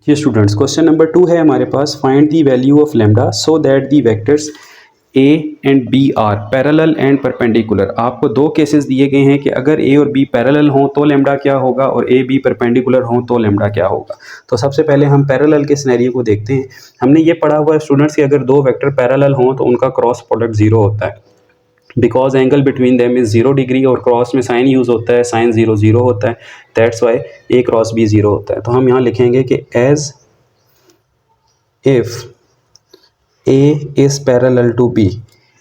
ये students question number 2 है हमारे पास। Find the value of lambda so that the vectors A and B are parallel and perpendicular. आपको दो cases दिए गए हैं कि अगर ए और बी पैरेलल हों तो लैम्डा क्या होगा और ए बी परपेंडिकुलर हों तो लैम्डा क्या होगा। तो सबसे पहले हम पैरेलल के सिनेरियो को देखते हैं। हमने ये पढ़ा हुआ है स्टूडेंट्स कि अगर दो वेक्टर पैरेलल हों तो उनका क्रॉस प्रोडक्ट जीरो होता है, because angle between them is 0 degree और क्रॉस में साइन यूज़ होता है, साइन 0 0 होता है, that's why A cross B 0 होता है। तो हम यहाँ लिखेंगे कि as if A is parallel to B,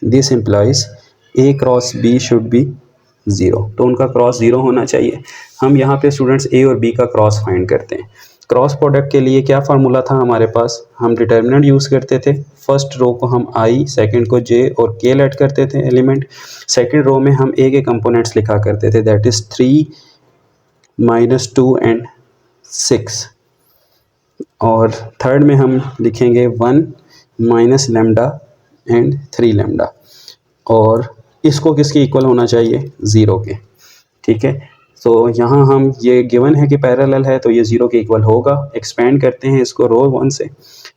this implies A cross B should be 0। तो उनका क्रॉस 0 होना चाहिए। हम यहाँ पे स्टूडेंट्स A और B का क्रॉस फाइंड करते हैं। क्रॉस प्रोडक्ट के लिए क्या फार्मूला था हमारे पास, हम डिटर्मिनेंट यूज़ करते थे। फर्स्ट रो को हम I, सेकंड को J और K लेट करते थे एलिमेंट। सेकंड रो में हम A के कंपोनेंट्स लिखा करते थे, दैट इज़ 3 -2 एंड 6। और थर्ड में हम लिखेंगे 1 माइनस लैम्डा एंड 3 लैम्डा, और इसको किसके इक्वल होना चाहिए, 0 के। ठीक है, तो यहाँ हम ये गिवन है कि पैरेलल है तो ये 0 के इक्वल होगा। एक्सपेंड करते हैं इसको रो 1 से,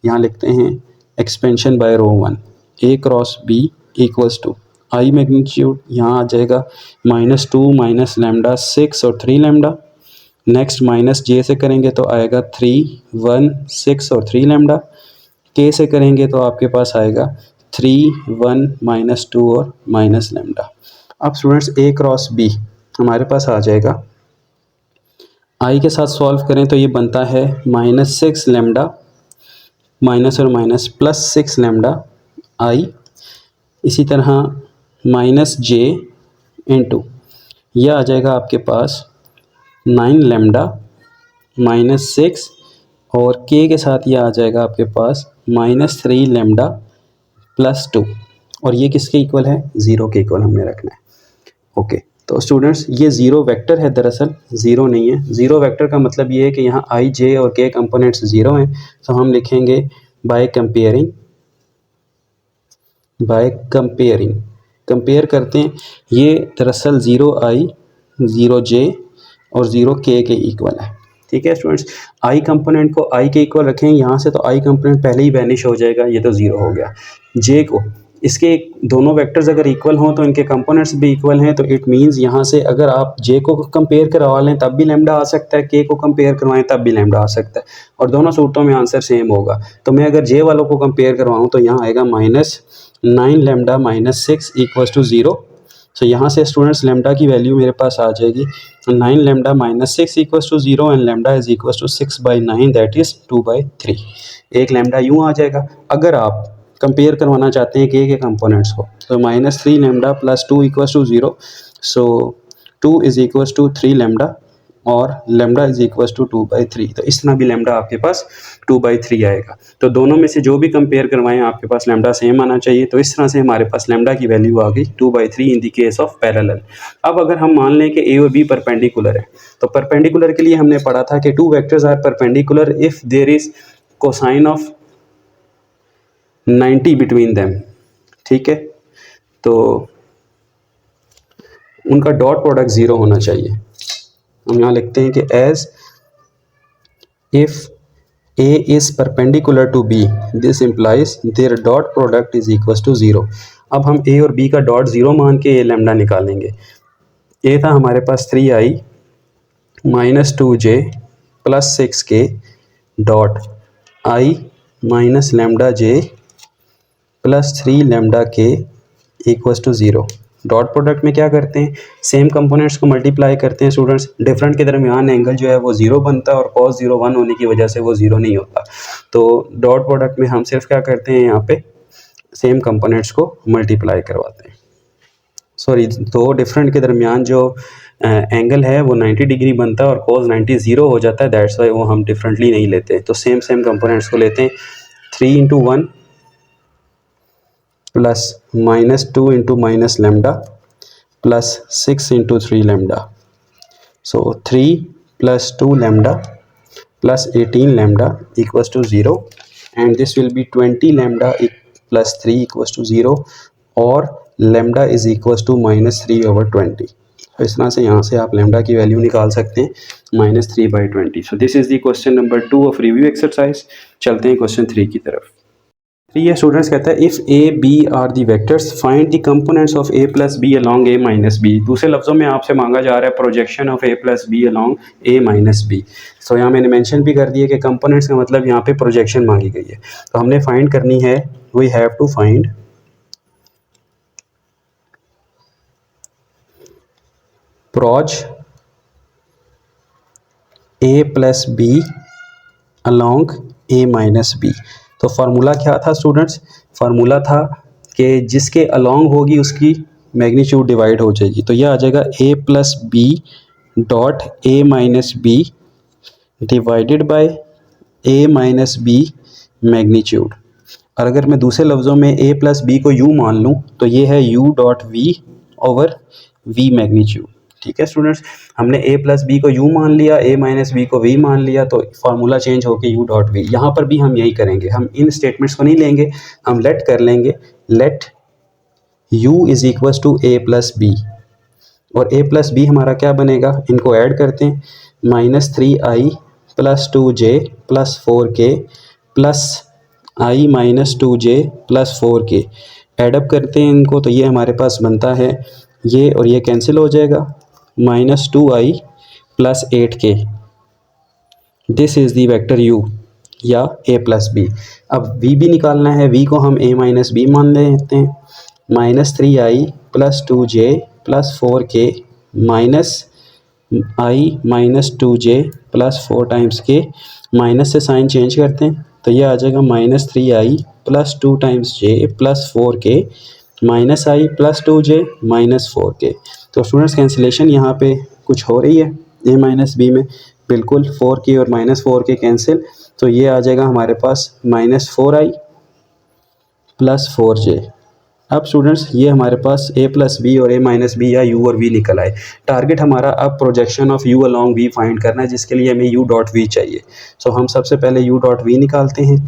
यहाँ लिखते हैं expansion by row 1, A cross B equals to i magnitude, यहाँ आ जाएगा -2 माइनस लैम्डा 6 और 3 लैम्डा। नेक्स्ट माइनस जे से करेंगे तो आएगा 3 1 6 और 3 लैम्डा। के से करेंगे तो आपके पास आएगा 3 1 -2 और माइनस लैम्डा। अब स्टूडेंट्स ए क्रॉस बी हमारे पास आ जाएगा, आई के साथ सॉल्व करें तो ये बनता है -6 लैम्डा माइनस और माइनस प्लस 6 लैम्डा आई। इसी तरह माइनस जे इंटू यह आ जाएगा आपके पास 9 लैम्डा -6 और के के साथ ये आ जाएगा आपके पास -3 लैम्डा प्लस 2, और ये किसके इक्वल है, 0 के इक्वल हमने रखना है। ओके, तो स्टूडेंट्स ये 0 वेक्टर है, दरअसल 0 नहीं है। 0 वेक्टर का मतलब ये है कि यहाँ आई जे और के कंपोनेंट्स 0 हैं, तो हम लिखेंगे बाय कंपेयरिंग कंपेयर करते हैं। ये दरअसल 0 आई 0 जे और 0 के इक्वल है। ठीक है स्टूडेंट्स, आई कंपोनेंट को आई के इक्वल रखें यहाँ से, तो आई कंपोनेंट पहले ही वैनिश हो जाएगा, ये तो 0 हो गया। जे को, इसके दोनों वेक्टर्स अगर इक्वल हों तो इनके कंपोनेंट्स भी इक्वल हैं, तो इट मींस यहाँ से अगर आप जे को कंपेयर करवा लें तब भी लैम्डा आ सकता है, के को कंपेयर करवाएं तब भी लैम्डा आ सकता है, और दोनों सूरतों में आंसर सेम होगा। तो मैं अगर जे वालों को कंपेयर करवाऊँ तो यहाँ आएगा -9 लैम्डा -6 इक्वल्स टू 0। तो यहाँ से स्टूडेंट्स लैम्डा की वैल्यू मेरे पास आ जाएगी 9 lambda -6 equals to 0 and lambda is equals to 6/9 that is 2/3। एक लैम्डा यूँ आ जाएगा। अगर आप कंपेयर करवाना चाहते हैं के कंपोनेंट्स को, तो -3 lambda plus 2 equals to 0, so 2 is equals to 3 lambda और लैम्डा इज इक्वल्स टू 2/3। तो इस तरह भी लैम्डा आपके पास 2/3 आएगा। तो दोनों में से जो भी कंपेयर करवाएं आपके पास लैम्डा सेम आना चाहिए। तो इस तरह से हमारे पास लैम्डा की वैल्यू आ गई 2/3 in the case of parallel. अब अगर हम मान लें कि ए और बी परपेंडिकुलर है, तो परपेंडिकुलर के लिए हमने पढ़ा था कि 2 vectors are perpendicular if there is cosine of 90 between them. ठीक है, तो उनका डॉट प्रोडक्ट 0 होना चाहिए। हम यहाँ लिखते हैं कि as if A is perpendicular to B, this implies their dot product is equals to 0। अब हम A और B का डॉट 0 मान के ये लैम्डा निकालेंगे। A था हमारे पास 3i -2j plus 6k dot i minus lambda j plus 3 lambda k equals to 0। Dot product में क्या करते हैं, सेम कंपोनेंट्स को मल्टीप्लाई करते हैं स्टूडेंट्स। डिफरेंट के दरमियान एंगल जो है वो 0 बनता है और cos 0 1 होने की वजह से वो 0 नहीं होता। तो डॉट प्रोडक्ट में हम सिर्फ क्या करते हैं, यहाँ पे सेम कंपोनेंट्स को मल्टीप्लाई करवाते हैं। सॉरी, तो डिफरेंट के दरमियान जो एंगल है वो 90 डिग्री बनता है और cos 90 0 हो जाता है, दैट्स वाई वो हम डिफरेंटली नहीं लेते। तो सेम कंपोनेंट्स को लेते हैं। 3 × 1 plus -2 × minus lambda plus 6 × 3 lambda, so 3 + 2 lambda plus 18 lambda equals to 0 and this will be 20 lambda plus 3 equals to 0 और लैम्डा इज इक्वल्स टू -3/20। तो इस तरह से यहाँ से आप लैम्डा की वैल्यू निकाल सकते हैं -3/20। सो this is the question number 2 of review exercise. चलते हैं क्वेश्चन 3 की तरफ। ये स्टूडेंट्स कहता है if A B are the vectors find the components of A plus B along A minus B. दूसरे लफ्ज़ों में आपसे मांगा जा रहा है projection of A plus B along A minus B. So यहाँ मैंने मेंशन भी कर दिया कि कंपोनेंट्स का मतलब यहाँ पे प्रोजेक्शन मांगी गई है। तो हमने फाइंड करनी है, we have to find proj A plus B along A minus B. तो फार्मूला क्या था स्टूडेंट्स? फार्मूला था कि जिसके अलॉन्ग होगी उसकी मैग्नीट्यूड डिवाइड हो जाएगी। तो यह आ जाएगा A plus B dot A minus B divided by A minus B magnitude. और अगर मैं दूसरे लफ्ज़ों में ए प्लस बी को यू मान लूँ तो ये है U dot V over V magnitude. ठीक है स्टूडेंट्स, हमने a प्लस बी को u मान लिया, a माइनस बी को v मान लिया, तो फार्मूला चेंज होके u डॉट वी। यहाँ पर भी हम यही करेंगे, हम इन स्टेटमेंट्स को नहीं लेंगे, हम लेट कर लेंगे, let u is equals to a plus B. और a प्लस बी हमारा क्या बनेगा, इनको ऐड करते हैं, -3i plus 2j plus 4k plus i minus 2j plus 4k। Add up करते हैं इनको तो ये हमारे पास बनता है, ये और ये कैंसिल हो जाएगा, -2i plus 8k। This is the vector u या a प्लस बी। अब v भी निकालना है, v को हम a माइनस बी मान लेते हैं, -3i plus 2j plus 4k minus i minus 2j plus 4 times k। Minus से साइन चेंज करते हैं तो ये आ जाएगा -3i plus 2 times j plus 4k minus i plus 2j minus 4k। तो स्टूडेंट्स कैंसिलेशन यहाँ पे कुछ हो रही है a माइनस बी में, बिल्कुल 4k और -4k कैंसिल, तो ये आ जाएगा हमारे पास -4i प्लस 4j। अब स्टूडेंट्स ये हमारे पास a प्लस बी और a माइनस बी या u और v निकल आए। टारगेट हमारा अब projection of u along v find करना है, जिसके लिए हमें u डॉट v चाहिए। सो हम सबसे पहले u डॉट v निकालते हैं।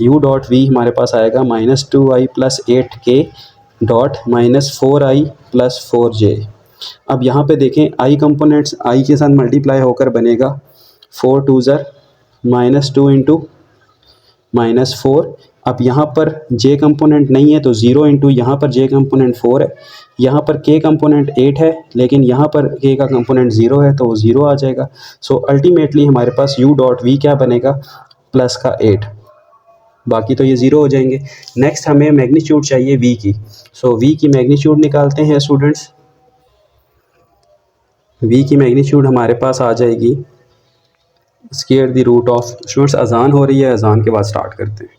u डॉट v हमारे पास आएगा -2i plus 8k dot -4i plus 4j। अब यहाँ पे देखें i कंपोनेंट्स i के साथ मल्टीप्लाई होकर बनेगा 4 2 ज़र -2 इंटू -4। अब यहाँ पर j कंपोनेंट नहीं है तो 0 इंटू यहाँ पर j कंपोनेंट 4 है, यहाँ पर k कंपोनेंट 8 है, लेकिन यहाँ पर k का कंपोनेंट 0 है तो वो 0 आ जाएगा। सो अल्टीमेटली हमारे पास u डॉट v क्या बनेगा, प्लस का 8, बाकी तो ये 0 हो जाएंगे। नेक्स्ट हमें मैग्नीट्यूड चाहिए v की। सो v की मैग्नीट्यूड निकालते हैं स्टूडेंट्स। v की मैग्नीट्यूड हमारे पास आ जाएगी square the root of, students अजान हो रही है, अजान के बाद स्टार्ट करते हैं।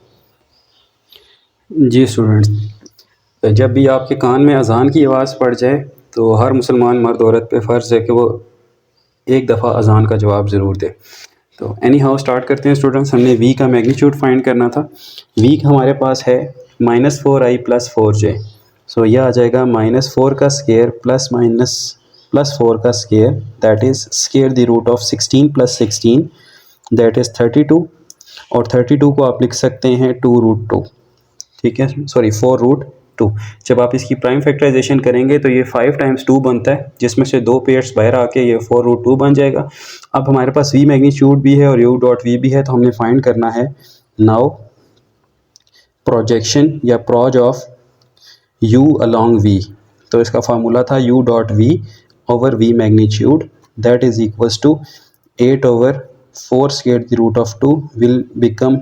जी स्टूडेंट्स, जब भी आपके कान में अजान की आवाज़ पड़ जाए तो हर मुसलमान मर्द औरत पे फ़र्ज़ है कि वो एक दफ़ा अजान का जवाब ज़रूर दे। तो एनी हाउ स्टार्ट करते हैं स्टूडेंट्स। हमने v का मैग्नीट्यूड फाइंड करना था। v हमारे पास है -4i प्लस 4j। सो यह आ जाएगा -4 का स्क्वायर प्लस 4 का square, that is square the root of 16 plus 16, that is 32। और 32 को आप लिख सकते हैं 2√2, ठीक है, सॉरी 4√2। जब आप इसकी प्राइम फैक्टराइजेशन करेंगे तो ये 5 टाइम्स 2 बनता है, जिसमें से 2 पेयर्स बाहर आके ये 4√2 बन जाएगा। अब हमारे पास v मैग्नीट्यूड भी है और u डॉट v भी है, तो हमने फाइंड करना है नाउ प्रोजेक्शन या proj of u along v। तो इसका फार्मूला था u dot v over v magnitude, that is equals to 8/4 square the root of 2 will become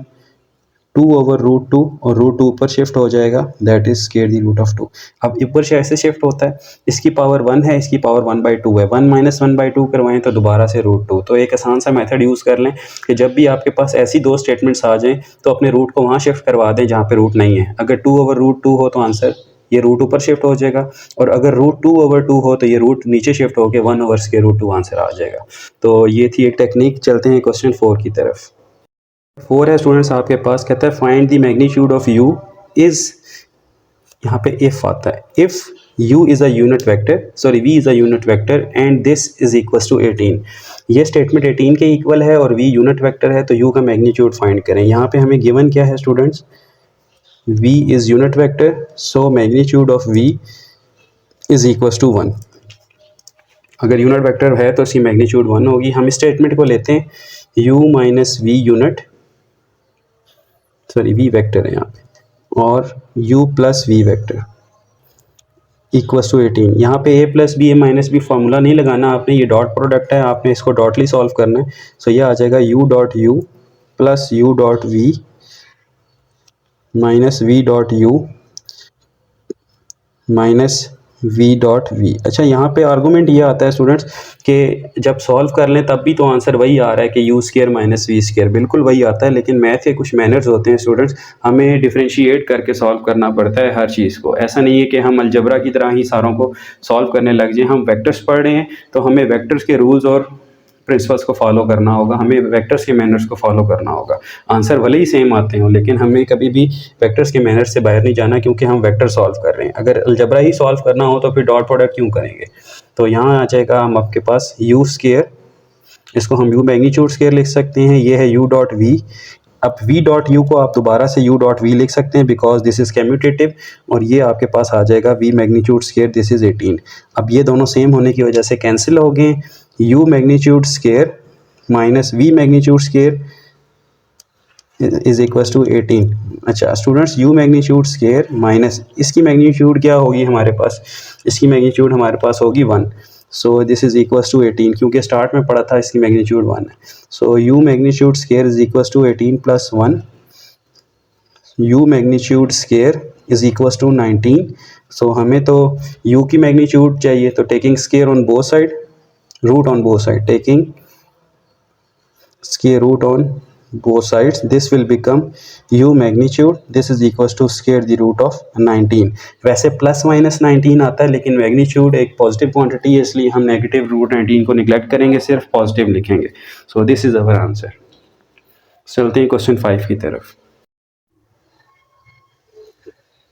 2/√2 और √2 ऊपर शिफ्ट हो जाएगा, that is square the root of 2। अब ऊपर से ऐसे शिफ्ट होता है, इसकी पावर 1 है, इसकी पावर 1/2 है, 1 - 1/2 करवाएं तो दोबारा से √2। तो एक आसान सा मेथड यूज़ कर लें कि जब भी आपके पास ऐसी दो स्टेटमेंट्स आ जाएं तो अपने रूट को वहाँ शिफ्ट करवा दें जहाँ पे रूट नहीं है। अगर 2/√2 हो तो आंसर ये रूट ऊपर शिफ्ट हो जाएगा, और अगर √2/2 हो तो ये रूट नीचे शिफ्ट होकर 1/√2 आंसर आ जाएगा। तो ये थी एक टेक्निक। चलते हैं क्वेश्चन 4 की तरफ। 4 है स्टूडेंट्स आपके पास, कहता है find the magnitude of u is, यहाँ पे इफ आता है, if u is a unit vector, sorry v is a unit vector and this is equals to 18। ये स्टेटमेंट 18 के इक्वल है और v यूनिट वेक्टर है, तो u का मैग्नीट्यूड फाइंड करें। यहाँ पे हमें गिवन क्या है students, v is unit vector, so magnitude of v is equals to 1। अगर यूनिट वेक्टर है तो इसकी मैग्नीट्यूड 1 होगी। हम स्टेटमेंट को लेते हैं u minus V unit, sorry V vector है यहाँ पे, और u plus V vector equals to 18। यहाँ पे a plus B A minus B formula नहीं लगाना आपने, ये डॉट प्रोडक्ट है, आपने इसको डॉटली सॉल्व करना है। सो ये आ जाएगा u dot U plus u dot V minus V dot U minus v dot V. अच्छा, यहाँ पे आर्गूमेंट ये आता है स्टूडेंट्स कि जब सॉल्व कर लें तब भी तो आंसर वही आ रहा है कि u square minus v square, बिल्कुल वही आता है, लेकिन मैथ के कुछ मैनर्स होते हैं स्टूडेंट्स, हमें डिफ्रेंशिएट करके सॉल्व करना पड़ता है हर चीज़ को। ऐसा नहीं है कि हम अलजबरा की तरह ही सारों को सॉल्व करने लग जाएं। हम वेक्टर्स पढ़ रहे हैं तो हमें वेक्टर्स के रूल्स और प्रिंसिपल्स को फॉलो करना होगा, हमें वेक्टर्स के मैनर्स को फॉलो करना होगा। आंसर भले ही सेम आते हों, लेकिन हमें कभी भी वेक्टर्स के मैनर्स से बाहर नहीं जाना, क्योंकि हम वेक्टर सॉल्व कर रहे हैं। अगर अलजबरा ही सॉल्व करना हो तो फिर डॉट प्रोडक्ट क्यों करेंगे। तो यहाँ आ जाएगा हम आपके पास यू स्क्वायर, इसको हम यू मैग्नीट्यूड स्क्वायर लिख सकते हैं, ये है यू डॉट वी। अब v डॉट यू को आप दोबारा से u डॉट वी लिख सकते हैं बिकॉज दिस इज कम्यूटेटिव, और ये आपके पास आ जाएगा v magnitude square, this is 18। अब ये दोनों सेम होने की वजह से कैंसिल हो गए, u magnitude square minus v magnitude square is equal to 18। अच्छा students, u magnitude square minus इसकी मैग्नीट्यूड क्या होगी हमारे पास, इसकी मैग्नीट्यूड हमारे पास होगी 1। So this is equal to 18, क्योंकि स्टार्ट में पढ़ा था इसकी मैग्नीट्यूड 1 है। So u magnitude square is equal to 18 plus 1, u magnitude square is equal to 19। So हमें तो u की मैग्नीट्यूड चाहिए, तो taking square on both side, root on both side, taking square root on both sides, this will become u magnitude, this is equals to square the root of 19। वैसे plus minus 19 आता है, लेकिन magnitude एक positive quantity है, इसलिए हम negative root 19 को neglect करेंगे, सिर्फ पॉजिटिव लिखेंगे। सो दिस इज अवर आंसर। चलते हैं क्वेश्चन 5 की तरफ।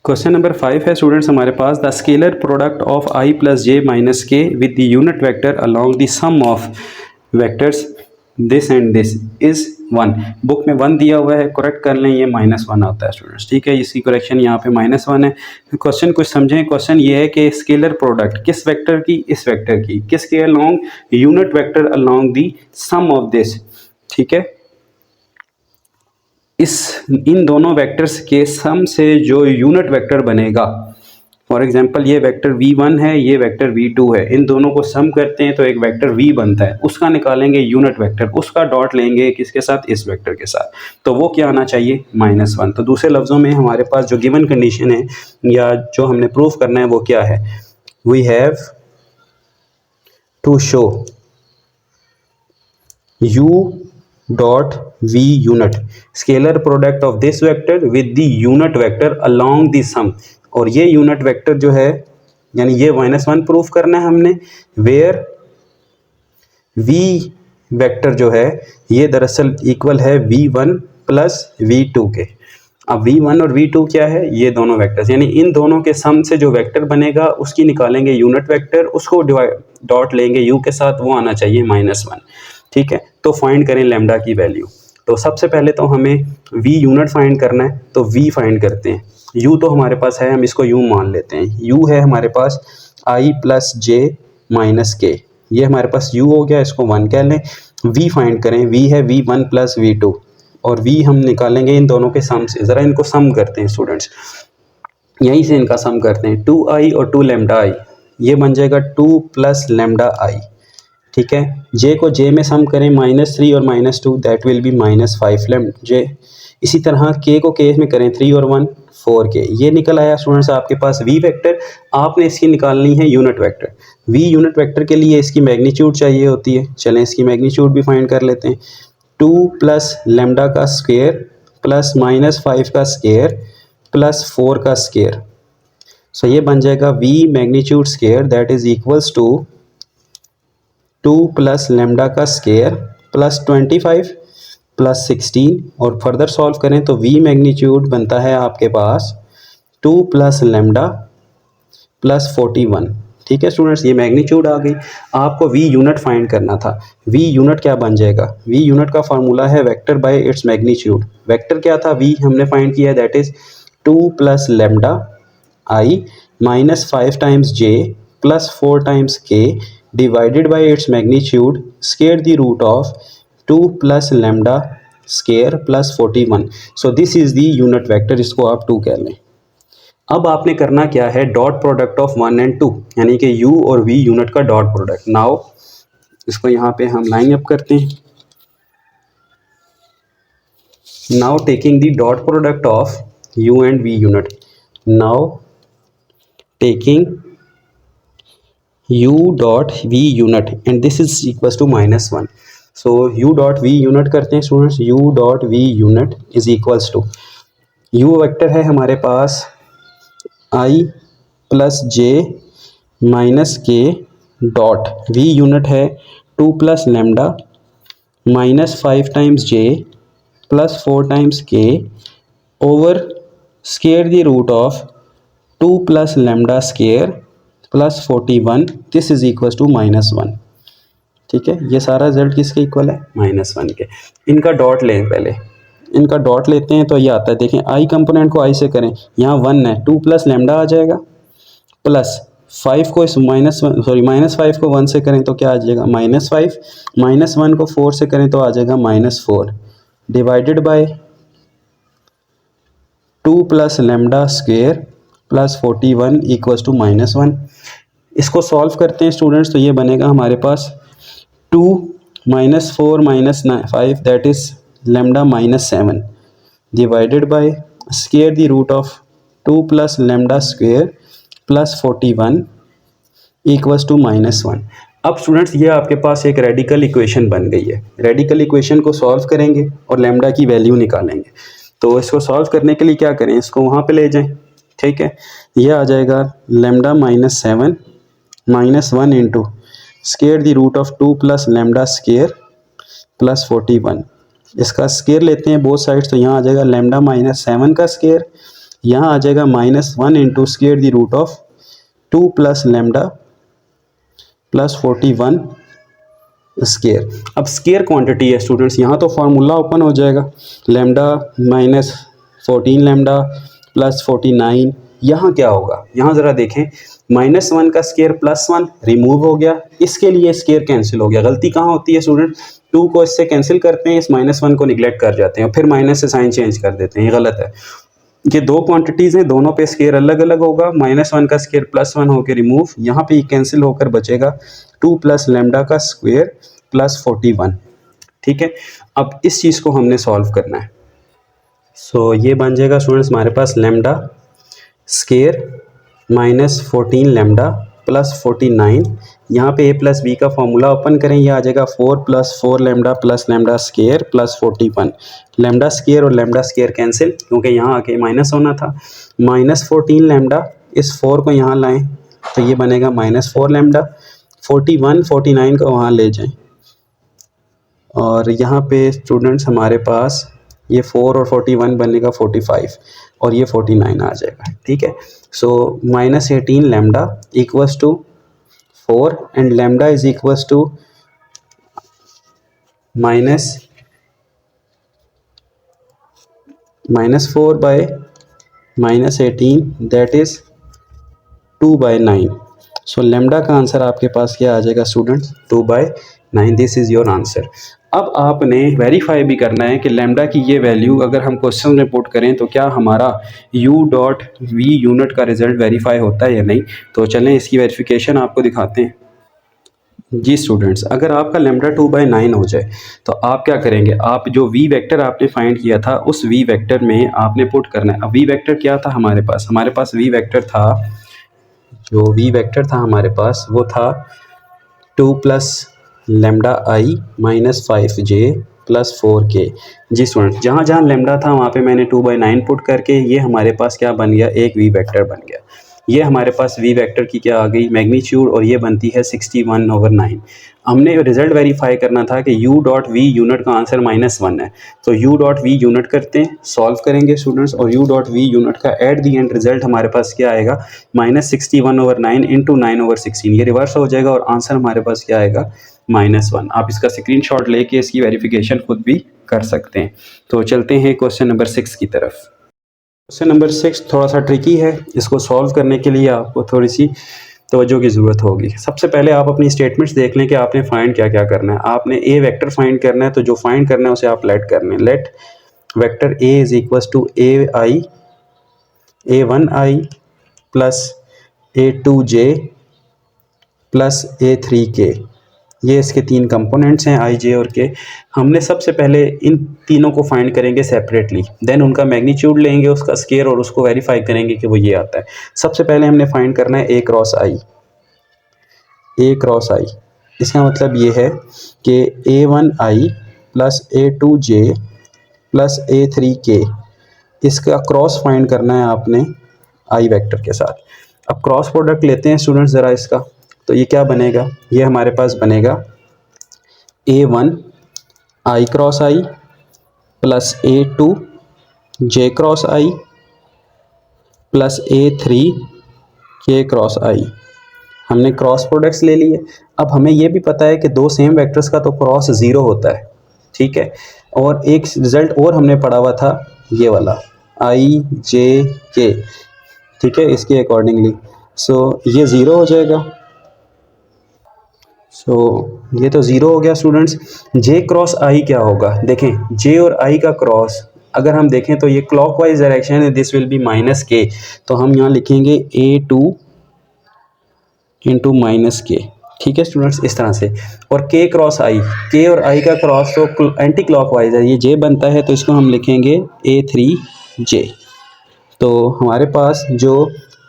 क्वेश्चन नंबर 5 है स्टूडेंट्स हमारे पास, the scalar product of i plus J minus K with the unit vector along the sum of vectors this and this is 1। Book में 1 दिया हुआ है, करेक्ट कर लें, ये -1 आता है स्टूडेंट्स, ठीक है, इसकी करेक्शन यहाँ पे -1 है। क्वेश्चन कुछ समझें, क्वेश्चन ये है कि स्केलर प्रोडक्ट किस वेक्टर की, इस वेक्टर की, किसके along, unit vector along the sum of this, ठीक है, इन दोनों वेक्टर्स के सम से जो यूनिट वेक्टर बनेगा। फॉर एग्जांपल ये वेक्टर v1 है, ये वेक्टर v2 है, इन दोनों को सम करते हैं तो एक वेक्टर v बनता है, उसका निकालेंगे यूनिट वेक्टर, उसका डॉट लेंगे किसके साथ, इस वेक्टर के साथ, तो वो क्या आना चाहिए, -1। तो दूसरे लफ्ज़ों में हमारे पास जो गिवन कंडीशन है या जो हमने प्रूफ करना है वो क्या है, we have to show u dot v unit scalar product of this vector with the unit vector along the sum, और ये यूनिट वेक्टर जो है यानी ये -1 प्रूफ करना है हमने, वेयर v वेक्टर जो है ये दरअसल इक्वल है v1 प्लस v2 के। अब v1 और v2 क्या है, ये दोनों वेक्टर्स, यानी इन दोनों के सम से जो वेक्टर बनेगा उसकी निकालेंगे यूनिट वेक्टर, उसको डॉट लेंगे u के साथ, वो आना चाहिए -1, ठीक है। तो फाइंड करें लैम्डा की वैल्यू। तो सबसे पहले तो हमें v यूनिट फाइंड करना है, तो v फाइंड करते हैं। u तो हमारे पास है, हम इसको u मान लेते हैं, u है हमारे पास i प्लस जे माइनस के, ये हमारे पास u हो गया, इसको 1 कह लें। v फाइंड करें, v है v1 प्लस v2, और v हम निकालेंगे इन दोनों के सम से। ज़रा इनको सम करते हैं स्टूडेंट्स, यहीं से इनका सम करते हैं, 2i और 2 लैम्डा i, ये बन जाएगा 2 प्लस लैम्डा i, ठीक है। j को j में सम करें, -3 और -2 that will be -5 lambda j। इसी तरह k को k में करें, 3 और 1 4k, ये निकल आया स्टूडेंट्स आपके पास v वेक्टर। आपने इसकी निकालनी है unit vector. v unit vector के लिए इसकी मैग्नीट्यूड चाहिए होती है, चलें इसकी मैग्नीट्यूड भी फाइंड कर लेते हैं। 2 प्लस लैम्डा का स्क्वायर प्लस -5 का स्क्वायर प्लस 4 का स्क्वायर, सो ये बन जाएगा v magnitude square that is equals to 2 plus lambda का स्क्वायर प्लस 25 प्लस 16, और फर्दर सॉल्व करें तो v मैग्नीट्यूड बनता है आपके पास 2 प्लस लैम्डा प्लस 41, ठीक है स्टूडेंट्स, ये मैग्नीट्यूड आ गई। आपको v यूनिट फाइंड करना था, v यूनिट क्या बन जाएगा, v यूनिट का फार्मूला है vector by its magnitude. Vector क्या था, v हमने फाइंड किया, that is 2 plus lambda i -5 times j plus 4 times k divided by its magnitude square the root of 2 plus lambda square plus 41। So this is the unit vector, इसको आप 2 कह लें। अब आपने करना क्या है, डॉट प्रोडक्ट ऑफ 1 एंड 2, यानी कि u और v यूनिट का डॉट प्रोडक्ट। नाउ इसको यहाँ पे हम लाइन अप करते हैं। Now taking the dot product of u and v unit, now taking u dot v unit and this is equal to -1। So u dot v unit करते हैं students. u dot v unit is equals to, u vector है हमारे पास i plus J minus K dot, v unit है 2 plus lambda -5 times j plus 4 times k over square the root of 2 plus lambda square plus 41, this is equal to -1। ठीक है, ये सारा result किसके equal है, -1 के। इनका डॉट लें, पहले इनका डॉट लेते हैं तो ये आता है, देखें आई कंपोनेंट को आई से करें, यहाँ 1 है, 2 प्लस लैम्डा आ जाएगा, प्लस 5 को इस -5 को 1 से करें तो क्या आ जाएगा, -5, -1 को 4 से करें तो आ जाएगा -4, divided by 2 plus lambda square plus 41 equals to -1। इसको सॉल्व करते हैं स्टूडेंट्स, तो ये बनेगा हमारे पास 2 -4 -5 that is lambda -7 divided by square the root of 2 plus lambda square plus 41 equals to -1। अब स्टूडेंट्स ये आपके पास एक रेडिकल इक्वेशन बन गई है। रेडिकल इक्वेशन को सॉल्व करेंगे और लैम्डा की वैल्यू निकालेंगे। तो इसको सॉल्व करने के लिए क्या करें, इसको वहाँ पे ले जाएं। ठीक है, ये आ जाएगा lambda -7 -1 into square the root of 2 plus lambda square plus 41। इसका स्क्वायर लेते हैं बोथ साइड्स, तो यहाँ आ जाएगा लैम्डा -7 का स्क्वायर, यहाँ आ जाएगा -1 into square the root of 2 plus lambda plus 41 square. अब स्क्वायर क्वांटिटी है स्टूडेंट्स, यहाँ तो फार्मूला ओपन हो जाएगा, लैम्डा -14 लैम्डा प्लस 49। यहाँ क्या होगा, यहाँ ज़रा देखें, -1 का स्क्वायर +1 रिमूव हो गया, इसके लिए स्क्वायर कैंसिल हो गया। गलती कहाँ होती है स्टूडेंट, 2 को इससे कैंसिल करते हैं, इस -1 को निगलेक्ट कर जाते हैं और फिर माइनस से साइन चेंज कर देते हैं, ये गलत है। ये 2 क्वांटिटीज़ हैं, दोनों पे स्क्वायर अलग अलग होगा। -1 का स्क्वायर +1 होकर रिमूव, यहाँ पे कैंसिल होकर बचेगा 2 प्लस लैम्डा का स्क्वायर प्लस 41। ठीक है, अब इस चीज़ को हमने सॉल्व करना है। सो ये बन जाएगा स्टूडेंट्स हमारे पास लैम्डा स्क्वायर -14 लैम्डा प्लस 49। यहाँ पे a प्लस बी का फॉर्मूला ओपन करें, ये आ जाएगा 4 + 4 lambda plus lambda square plus 41। Lambda square और लैम्डा स्क्वायर कैंसिल, क्योंकि यहाँ आके माइनस होना था। -14 लैम्डा, इस 4 को यहाँ लाएं तो ये बनेगा -4 लैम्डा। 41 49 को वहाँ ले जाएं और यहाँ पे स्टूडेंट्स हमारे पास ये 4 और 41 बनेगा 45 और ये 49 आ जाएगा। ठीक है, so -18 lambda equals to 4 and lambda is equals to -4 by -18 that is 2/9। So lambda का आंसर आपके पास क्या आ जाएगा students, 2/9। This is your answer. अब आपने वेरीफाई भी करना है कि लैम्डा की ये वैल्यू अगर हम क्वेश्चन में पुट करें तो क्या हमारा u डॉट v यूनिट का रिजल्ट वेरीफाई होता है या नहीं। तो चलें इसकी वेरिफिकेशन आपको दिखाते हैं। जी स्टूडेंट्स, अगर आपका लैम्डा 2/9 हो जाए तो आप क्या करेंगे, आप जो v वेक्टर आपने फाइंड किया था उस v वेक्टर में आपने पुट करना है। अब v वेक्टर क्या था हमारे पास v वेक्टर था, जो v वेक्टर था हमारे पास वो था 2 प्लस लैम्डा आई -5j प्लस 4k। जी स्टूडेंट, जहाँ जहाँ लैम्डा था वहाँ पे मैंने 2/9 पुट करके ये हमारे पास क्या बन गया, एक v वेक्टर बन गया। ये हमारे पास v वेक्टर की क्या आ गई, मैग्नीट्यूड, और ये बनती है 61/9। हमने रिजल्ट वेरीफाई करना था कि u डॉट v यूनिट का आंसर -1 है, तो u डॉट v यूनिट करते हैं, सॉल्व करेंगे स्टूडेंट्स, और u डॉट v यूनिट का एट दी एंड रिजल्ट हमारे पास क्या आएगा, -61/9 इंटू 9/16। ये रिवर्स हो जाएगा और आंसर हमारे पास क्या आएगा, -1। आप इसका स्क्रीनशॉट लेके इसकी वेरिफिकेशन खुद भी कर सकते हैं। तो चलते हैं क्वेश्चन नंबर 6 की तरफ। क्वेश्चन नंबर 6 थोड़ा सा ट्रिकी है, इसको सॉल्व करने के लिए आपको थोड़ी सी तवज्जो की ज़रूरत होगी। सबसे पहले आप अपनी स्टेटमेंट्स देख लें कि आपने फाइंड क्या क्या करना है। आपने ए वेक्टर फाइंड करना है, तो जो फाइंड करना है उसे आप लेट करना है। Let vector A is equals to A1i plus A2j plus A3k। ये इसके तीन कंपोनेंट्स हैं आई, जे और के। हमने सबसे पहले इन तीनों को फाइंड करेंगे सेपरेटली, देन उनका मैग्नीट्यूड लेंगे, उसका स्केयर, और उसको वेरीफाई करेंगे कि वो ये आता है। सबसे पहले हमने फाइंड करना है ए क्रॉस आई। ए क्रॉस आई इसका मतलब ये है कि A1i plus A2j plus A3k, इसका क्रॉस फाइंड करना है आपने आई वेक्टर के साथ। अब क्रॉस प्रोडक्ट लेते हैं स्टूडेंट्स ज़रा इसका, तो ये क्या बनेगा, ये हमारे पास बनेगा A1 आई क्रॉस आई प्लस A2 जे क्रॉस आई प्लस A3 के क्रॉस आई। हमने क्रॉस प्रोडक्ट्स ले लिए। अब हमें ये भी पता है कि दो सेम वेक्टर्स का तो क्रॉस ज़ीरो होता है, ठीक है। और एक रिजल्ट और हमने पढ़ा हुआ था, ये वाला आई जे के, ठीक है, इसके अकॉर्डिंगली। सो ये ज़ीरो हो जाएगा। सो ये तो ज़ीरो हो गया स्टूडेंट्स। जे क्रॉस आई क्या होगा, देखें जे और आई का क्रॉस अगर हम देखें तो ये क्लॉकवाइज डायरेक्शन है, दिस विल बी माइनस के, तो हम यहाँ लिखेंगे A2 इंटू माइनस के, ठीक है स्टूडेंट्स, इस तरह से। और के क्रॉस आई, के और आई का क्रॉस तो एंटी क्लॉकवाइज है, ये जे बनता है, तो इसको हम लिखेंगे A3J। तो हमारे पास जो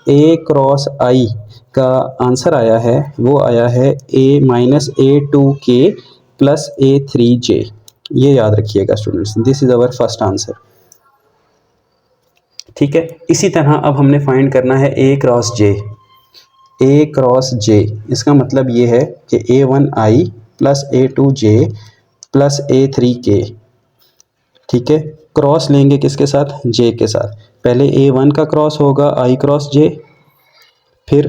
A क्रॉस आई का आंसर आया है वो आया है A-A2K प्लस A3J। ये याद रखिएगा students, this is our first answer, ठीक है। इसी तरह अब हमने फाइंड करना है A cross J। A cross J इसका मतलब ये है कि A1i plus A2J plus A3K, ठीक है। क्रॉस लेंगे किसके साथ, J के साथ। पहले A1 का क्रॉस होगा I क्रॉस J, फिर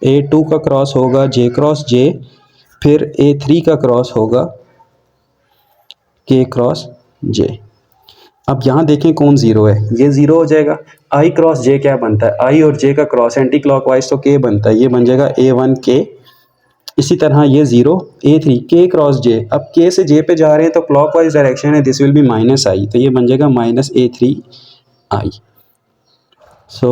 A2 का क्रॉस होगा J क्रॉस J, फिर A3 का क्रॉस होगा K क्रॉस J। अब यहाँ देखें कौन ज़ीरो है, ये ज़ीरो हो जाएगा। I क्रॉस J क्या बनता है, I और J का क्रॉस एंटी क्लॉकवाइज तो K बनता है, ये बन जाएगा A1K। इसी तरह ये zero A3 K cross J, अब K से J पे जा रहे हैं तो क्लॉकवाइज डायरेक्शन है, this will B minus I, तो ये बन जाएगा माइनस A3I। सो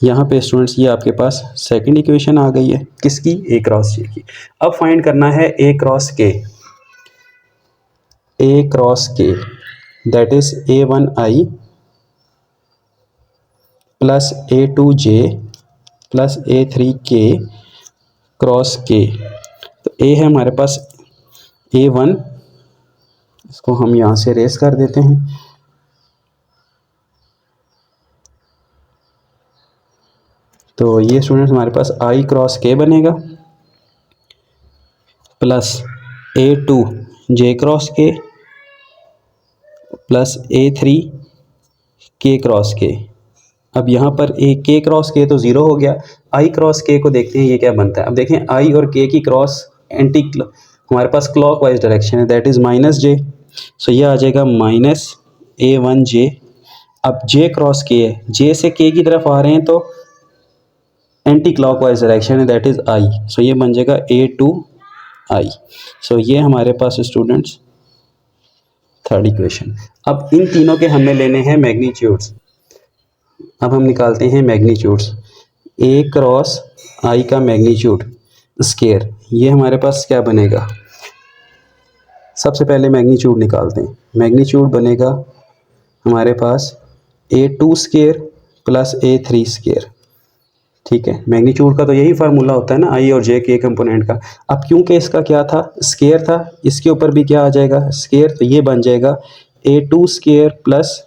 यहाँ पे स्टूडेंट्स ये आपके पास सेकंड इक्वेशन आ गई है, किसकी, A क्रॉस J की। अब फाइंड करना है A cross K। A cross K that is A1i plus A2J plus A3K cross K। तो A है हमारे पास A1, इसको हम यहाँ से रेस कर देते हैं। तो ये स्टूडेंट्स हमारे पास I क्रॉस K बनेगा plus A2 J cross K plus A3 K cross K। अब यहाँ पर एक K क्रॉस K तो ज़ीरो हो गया, I क्रॉस K को देखते हैं ये क्या बनता है। अब देखें I और K की क्रॉस एंटी हमारे पास क्लॉकवाइज डायरेक्शन है, दैट इज़ माइनस J। सो ये आ जाएगा माइनस A1J। अब J क्रॉस K है, J से K की तरफ आ रहे हैं तो एंटी क्लॉकवाइज डायरेक्शन है, दैट इज़ I। सो ये बन जाएगा A2I। सो ये हमारे पास स्टूडेंट्स थर्ड इक्वेशन। अब इन तीनों के हमें लेने हैं मैग्नीट्यूड्स। अब हम निकालते हैं मैग्नीट्यूड्स। A क्रॉस I का मैग्नीट्यूड स्केयर, ये हमारे पास क्या बनेगा, सबसे पहले मैग्नीट्यूड निकालते हैं। मैग्नीट्यूड बनेगा हमारे पास A2 square plus A3 square, ठीक है। मैग्नीट्यूड का तो यही फार्मूला होता है ना, I और J के कंपोनेंट का। अब क्योंकि इसका क्या था, स्केयर था, इसके ऊपर भी क्या आ जाएगा, स्केयर, तो ये बन जाएगा A2 square plus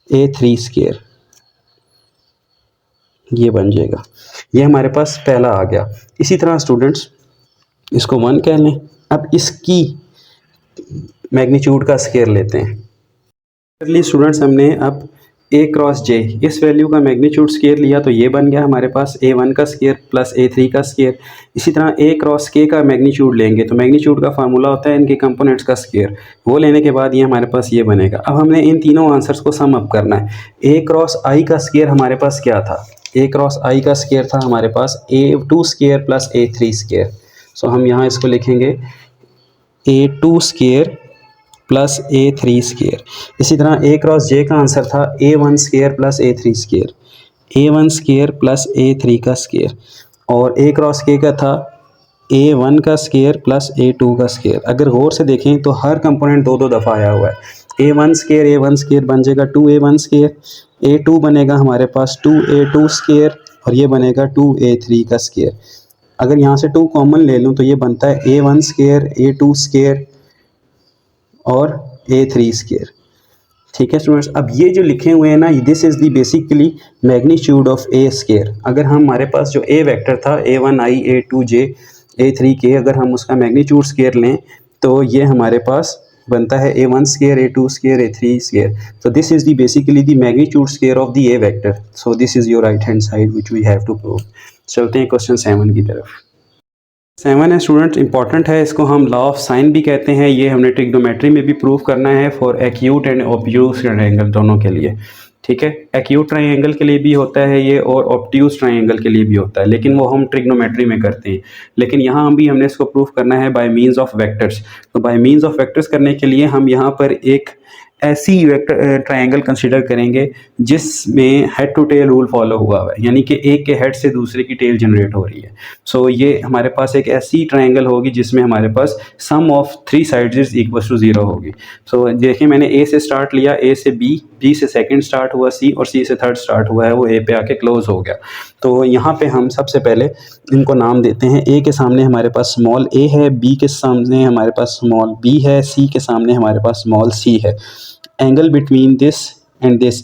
A3 square, ये बन जाएगा। ये हमारे पास पहला आ गया। इसी तरह स्टूडेंट्स इसको 1 कह लें। अब इसकी मैग्नीट्यूड का स्केयर लेते हैं। स्टूडेंट्स हमने अब A क्रॉस J इस वैल्यू का मैग्नीट्यूड स्केयर लिया, तो ये बन गया हमारे पास A1 का स्केयर प्लस A3 का स्केयर। इसी तरह A क्रॉस K का मैग्नीट्यूड लेंगे, तो मैग्नीट्यूड का फार्मूला होता है इनके कंपोनेंट्स का स्केयर, वो लेने के बाद ये हमारे पास ये बनेगा। अब हमने इन तीनों आंसर्स को सम अप करना है। A क्रॉस I का स्केयर हमारे पास क्या था, ए क्रॉस आई का स्केयर था हमारे पास A2 square plus A3 square. So हम यहाँ इसको लिखेंगे A2 square plus A3 square. इसी तरह ए क्रॉस जे का आंसर था A1 square plus A3 square, A1 square plus A3 का स्केयर। और ए क्रॉस के का था A1 का स्केयर प्लस A2 का स्केयर। अगर गौर से देखें तो हर कंपोनेंट दो दो दफ़ा आया हुआ है। A1 स्केयर बन जाएगा 2A1 स्केयर, A2 बनेगा हमारे पास 2A2 स्केयर और ये बनेगा 2A3 का स्केयर। अगर यहाँ से 2 कॉमन ले लूँ तो ये बनता है A1 स्केयर, A2 स्केयर और A3 स्केयर। ठीक है स्टूडेंट्स, अब ये जो लिखे हुए हैं ना, this is the basically magnitude of A square. अगर हमारे पास जो ए वेक्टर था A1i A2j A3k, अगर हम उसका मैग्नीट्यूड स्केयर लें तो ये हमारे पास बनता है A1 square A2 square A3 square. तो this is the basically the magnitude square of the A vector. So this is your right hand side which we have to prove. चलते हैं question 7 की तरफ। 7 है स्टूडेंट्स, इंपॉर्टेंट है, इसको हम law of sign भी कहते हैं। ये हमने ट्रिग्नोमेट्री में भी प्रूव करना है for acute and obtuse triangle दोनों के लिए। ठीक है, एक्यूट ट्रायंगल के लिए भी होता है ये और ऑब्ट्यूज ट्रायंगल के लिए भी होता है, लेकिन वो हम ट्रिग्नोमेट्री में करते हैं। लेकिन यहाँ हम भी हमने इसको प्रूव करना है बाय मीन्स ऑफ वेक्टर्स। तो बाय मीन्स ऑफ वेक्टर्स करने के लिए हम यहाँ पर एक ऐसी वेक्टर ट्रायंगल कंसीडर करेंगे जिसमें head to tail rule follow हुआ हुआ है, यानी कि एक के हेड से दूसरे की टेल जनरेट हो रही है। सो ये हमारे पास एक ऐसी ट्रायंगल होगी जिसमें हमारे पास sum of 3 sides is equal to 0 होगी। सो देखिए, मैंने ए से स्टार्ट लिया, ए से बी, बी से सेकंड स्टार्ट हुआ सी, और सी से थर्ड स्टार्ट हुआ है, वो ए पे आके क्लोज हो गया। तो यहाँ पे हम सबसे पहले इनको नाम देते हैं। ए के सामने हमारे पास स्मॉल ए है, बी के सामने हमारे पास स्मॉल बी है, सी के सामने हमारे पास स्मॉल सी है। Angle between this and this,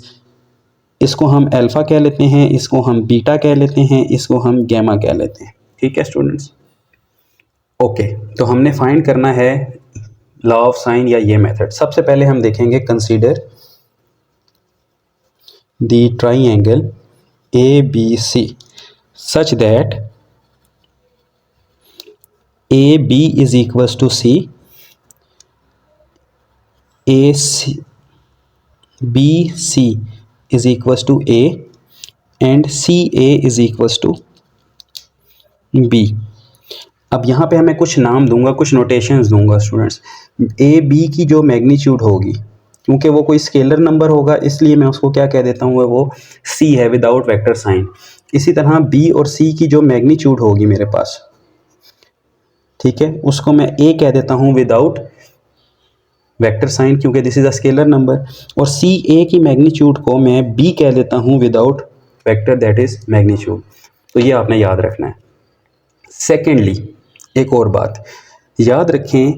इसको हम अल्फ़ा कह लेते हैं, इसको हम बीटा कह लेते हैं, इसको हम गैमा कह लेते हैं। ठीक है स्टूडेंट्स, ओके। तो हमने फाइंड करना है लॉ ऑफ साइन या ये मेथड। सबसे पहले हम देखेंगे consider the triangle ABC such that AB is equals to C, BC is equals to A and CA is equals to B। अब यहाँ पे हमें कुछ नाम दूंगा, कुछ नोटेशंस दूंगा स्टूडेंट्स। AB की जो मैग्नीट्यूड होगी, क्योंकि वो कोई स्केलर नंबर होगा इसलिए मैं उसको क्या कह देता हूँ, वो C है विदाउट वेक्टर साइन। इसी तरह B और C की जो मैग्नीट्यूड होगी मेरे पास, ठीक है, उसको मैं A कह देता हूँ विदाउट वेक्टर साइन, क्योंकि this is a scalar number. और सी ए की मैग्नीट्यूड को मैं बी कह देता हूँ without vector, that is magnitude. तो ये आपने याद रखना है। सेकेंडली, एक और बात याद रखें,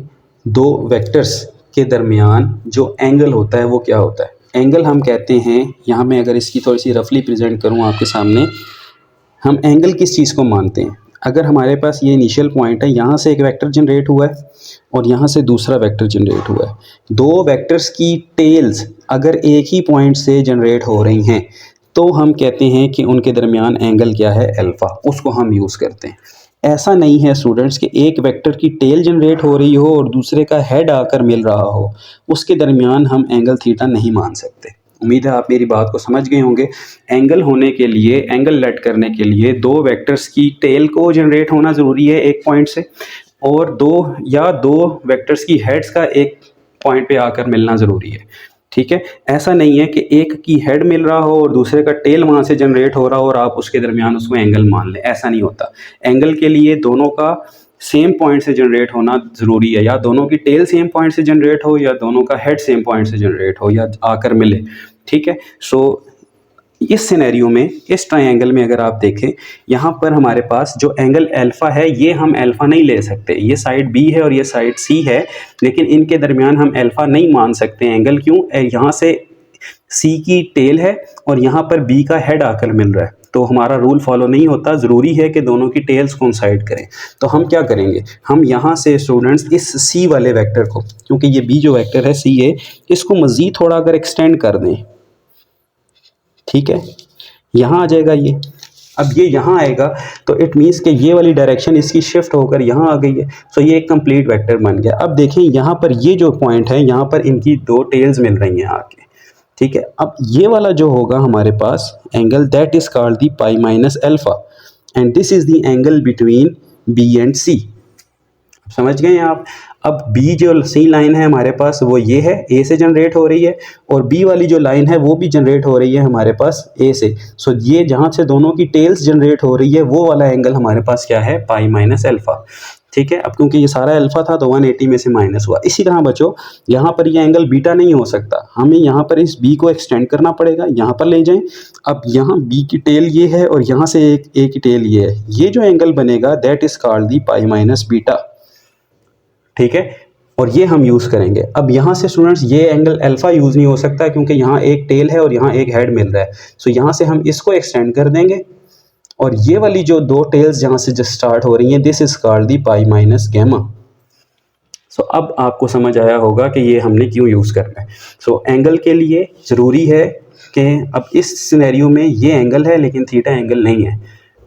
दो वेक्टर्स के दरमियान जो एंगल होता है वो क्या होता है। एंगल हम कहते हैं, यहाँ मैं अगर इसकी थोड़ी सी रफली प्रेजेंट करूँ आपके सामने, हम एंगल किस चीज़ को मानते हैं। अगर हमारे पास ये इनिशियल पॉइंट है, यहाँ से एक वेक्टर जनरेट हुआ है और यहाँ से दूसरा वेक्टर जनरेट हुआ है, दो वेक्टर्स की टेल्स अगर एक ही पॉइंट से जनरेट हो रही हैं तो हम कहते हैं कि उनके दरमियान एंगल क्या है, अल्फ़ा, उसको हम यूज़ करते हैं। ऐसा नहीं है स्टूडेंट्स कि एक वेक्टर की टेल जनरेट हो रही हो और दूसरे का हेड आकर मिल रहा हो, उसके दरमियान हम एंगल थीटा नहीं मान सकते। उम्मीद है आप मेरी बात को समझ गए होंगे। एंगल होने के लिए, एंगल लेट करने के लिए दो वेक्टर्स की टेल को जनरेट होना ज़रूरी है एक पॉइंट से, और दो वेक्टर्स की हेड्स का एक पॉइंट पे आकर मिलना ज़रूरी है। ठीक है, ऐसा नहीं है कि एक की हेड मिल रहा हो और दूसरे का टेल वहाँ से जनरेट हो रहा हो और आप उसके दरमियान उसको एंगल मान लें, ऐसा नहीं होता। एंगल के लिए दोनों का सेम पॉइंट से जनरेट होना ज़रूरी है, या दोनों की टेल सेम पॉइंट से जनरेट हो या दोनों का हेड सेम पॉइंट से जनरेट हो या आकर मिले। ठीक है, सो इस सिनेरियो में, इस ट्रायंगल में अगर आप देखें, यहाँ पर हमारे पास जो एंगल अल्फ़ा है, ये हम अल्फ़ा नहीं ले सकते। ये साइड बी है और ये साइड सी है, लेकिन इनके दरमियान हम अल्फ़ा नहीं मान सकते एंगल। क्यों? यहाँ से सी की टेल है और यहाँ पर बी का हेड आकर मिल रहा है, तो हमारा रूल फॉलो नहीं होता। ज़रूरी है कि दोनों की टेल्स कोइंसाइड करें। तो हम क्या करेंगे, हम यहाँ से स्टूडेंट्स इस सी वाले वेक्टर को, क्योंकि ये बी जो वेक्टर है सी ए, इसको मज़ीद थोड़ा अगर एक्सटेंड कर दें, ठीक है, यहाँ आ जाएगा ये। अब ये यहाँ आएगा तो इट मीन्स कि ये वाली डायरेक्शन इसकी शिफ्ट होकर यहाँ आ गई है। सो ये एक कंप्लीट वेक्टर बन गया। अब देखें यहाँ पर ये जो पॉइंट है, यहाँ पर इनकी दो टेल्स मिल रही हैं आके। ठीक है। अब ये वाला जो होगा हमारे पास angle, that is called the pi minus alpha, and this is the angle between B and C. समझ गए आप। अब बी जो सी लाइन है हमारे पास वो ये है, ए से जनरेट हो रही है, और बी वाली जो लाइन है वो भी जनरेट हो रही है हमारे पास ए से। सो ये जहाँ से दोनों की टेल्स जनरेट हो रही है वो वाला एंगल हमारे पास क्या है, पाई माइनस अल्फा। ठीक है। अब क्योंकि ये सारा अल्फा था तो 180 में से माइनस हुआ। इसी तरह बच्चों यहाँ पर ये एंगल बीटा नहीं हो सकता, हमें यहाँ पर इस बी को एक्सटेंड करना पड़ेगा, यहाँ पर ले जाएं। अब यहाँ बी की टेल ये है और यहाँ से एक ए की टेल ये है, ये जो एंगल बनेगा that is called the pi minus beta. ठीक है। और ये हम यूज़ करेंगे। अब यहाँ से स्टूडेंट्स ये एंगल अल्फा यूज़ नहीं हो सकता क्योंकि यहाँ एक टेल है और यहाँ एक हेड मिल रहा है। सो यहाँ से हम इसको एक्सटेंड कर देंगे, और ये वाली जो दो टेल्स जहाँ से जस्ट स्टार्ट हो रही हैं, this is called the pi minus gamma. So अब आपको समझ आया होगा कि ये हमने क्यों यूज़ करना है। सो एंगल के लिए ज़रूरी है कि अब इस सिनेरियो में ये एंगल है लेकिन थीटा एंगल नहीं है।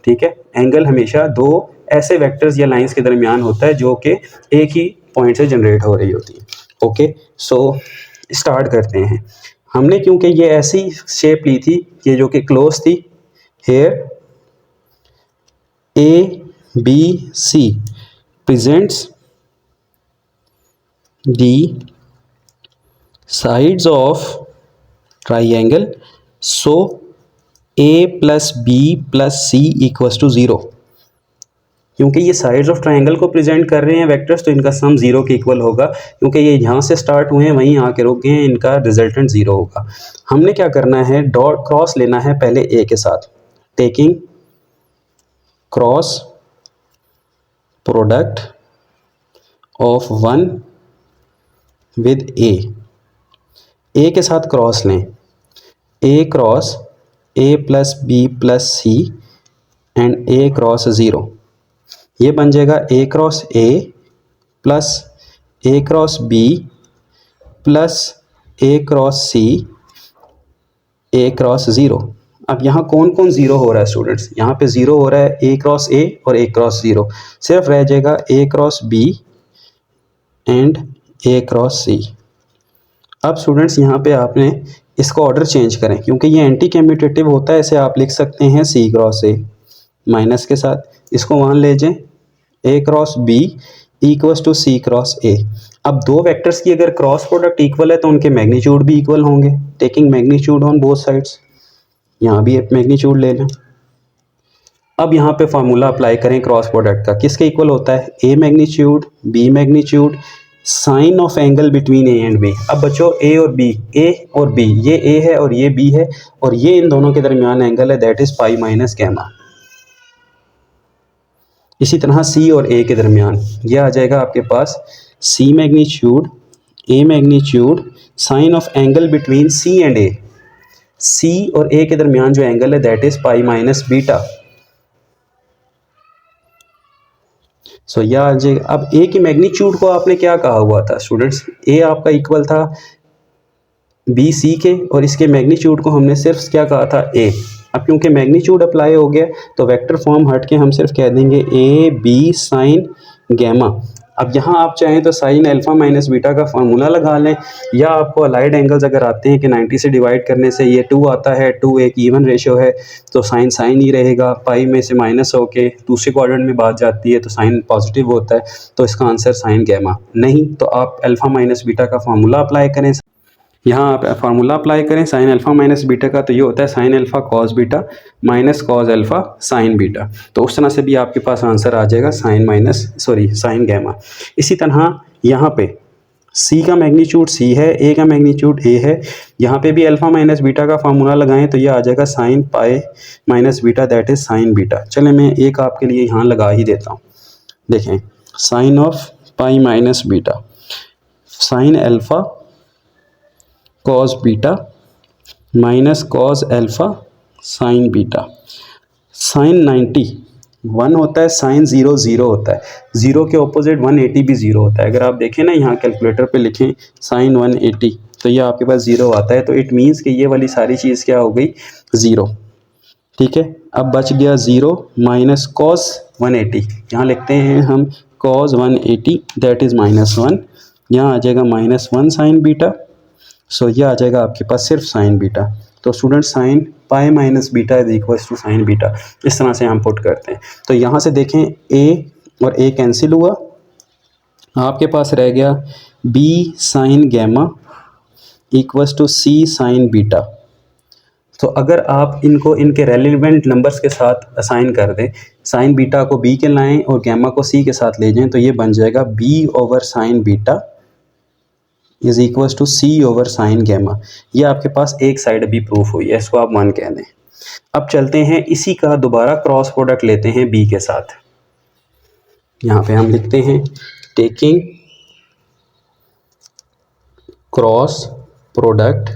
ठीक है। एंगल हमेशा दो ऐसे वेक्टर्स या लाइंस के दरमियान होता है जो कि एक ही पॉइंट से जनरेट हो रही होती है। ओके, सो स्टार्ट करते हैं। हमने क्योंकि ये ऐसी शेप ली थी ये जो कि क्लोज थी, hair A B C presents the sides of triangle, so A plus B plus C equals to 0। क्योंकि ये साइड्स ऑफ ट्राइंगल को प्रेजेंट कर रहे हैं वेक्टर्स, तो इनका सम 0 के इक्वल होगा। क्योंकि ये यहाँ से स्टार्ट हुए हैं वहीं आके रुक गए हैं, इनका रिजल्टेंट 0 होगा। हमने क्या करना है, डॉट क्रॉस लेना है पहले A के साथ, taking cross product of 1 with a के साथ क्रॉस लें, a cross a plus b plus c and a cross 0। ये बन जाएगा a cross a plus a cross b plus a cross c a cross 0। अब यहाँ कौन कौन 0 हो रहा है स्टूडेंट्स, यहाँ पे 0 हो रहा है ए क्रॉस ए और ए क्रॉस 0, सिर्फ रह जाएगा a cross b and a cross c. अब स्टूडेंट्स यहाँ पे आपने इसको ऑर्डर चेंज करें, क्योंकि ये एंटी कम्यूटेटिव होता है, इसे आप लिख सकते हैं सी क्रॉस ए माइनस के साथ, इसको वहाँ ले जाएं, a cross B equals to c cross a. अब दो वेक्टर्स की अगर क्रॉस प्रोडक्ट इक्वल है तो उनके मैग्नीट्यूड भी इक्वल होंगे, taking magnitude on both sides. यहाँ भी मैग्नीट्यूड ले लें। अब यहाँ पे फार्मूला अप्लाई करें क्रॉस प्रोडक्ट का, किसके इक्वल होता है, a magnitude B magnitude sine of angle between A and b. अब बच्चों ए और बी, ये ए है और ये बी है, और ये इन दोनों के दरमियान एंगल है, that is pi minus gamma. इसी तरह सी और ए के दरमियान ये आ जाएगा आपके पास c magnitude a magnitude sine of angle between c and a. C और ए के दरमियान जो एंगल है that is pi minus beta. So यह आ जाएगा। अब ए की मैग्नीट्यूड को आपने क्या कहा हुआ था स्टूडेंट्स, ए आपका इक्वल था बी सी के, और इसके मैग्नीट्यूड को हमने सिर्फ क्या कहा था, ए। अब क्योंकि मैग्नीट्यूड अप्लाई हो गया तो वेक्टर फॉर्म हट के हम सिर्फ कह देंगे ए बी साइन गैमा। अब यहाँ आप चाहें तो साइन अल्फा माइनस बीटा का फार्मूला लगा लें, या आपको अलाइड एंगल्स अगर आते हैं कि 90 से डिवाइड करने से ये 2 आता है, 2 एक इवन रेशियो है तो साइन ही रहेगा, पाई में से माइनस होके दूसरे क्वाड्रेंट में बात जाती है तो साइन पॉजिटिव होता है, तो इसका आंसर साइन गैमा। नहीं तो आप अल्फा माइनस बीटा का फार्मूला अप्लाई करें, यहाँ आप फार्मूला अप्लाई करें साइन अल्फा माइनस बीटा का, तो ये होता है sign alpha cos beta minus cos alpha sine beta. तो उस तरह से भी आपके पास आंसर आ जाएगा साइन गैमा। इसी तरह यहाँ पे C का मैग्नीट्यूड C है, A का मैग्नीट्यूड A है, यहाँ पे भी अल्फा माइनस बीटा का फार्मूला लगाएं तो ये आ जाएगा sign pi minus beta, that is sine beta. चले मैं एक आपके लिए यहाँ लगा ही देता हूँ, देखें sine of pi minus beta sine alpha cos beta minus cos alpha sine beta. Sine 90 1 होता है, साइन 0 0 होता है, 0 के ऑपोजिट 180 भी 0 होता है। अगर आप देखें ना यहाँ कैलकुलेटर पे लिखें साइन 180 तो ये आपके पास 0 आता है, तो इट मीन्स कि ये वाली सारी चीज़ क्या हो गई 0। ठीक है। अब बच गया 0 माइनस कॉस 180, यहाँ लिखते हैं हम कॉस 180 दैट इज़ -1, यहाँ आ जाएगा -1 साइन बीटा। सो ये आ जाएगा आपके पास सिर्फ साइन बीटा। तो student sine pi minus beta is equal to sine beta, इस तरह से हम पुट करते हैं। तो यहाँ से देखें ए और ए कैंसिल हुआ, आपके पास रह गया B sine gamma equals to C sine beta. तो अगर आप इनको इनके रेलिवेंट नंबर्स के साथ असाइन कर दें, साइन बीटा को बी के लाएं और गैमा को सी के साथ ले जाएं, तो ये बन जाएगा B over sine beta is equals to C over sine gamma. ये आपके पास एक साइड अभी प्रूफ हुई है, इसको आप 1 कह दें। अब चलते हैं इसी का दोबारा क्रॉस प्रोडक्ट लेते हैं बी के साथ। यहाँ पे हम लिखते हैं taking cross product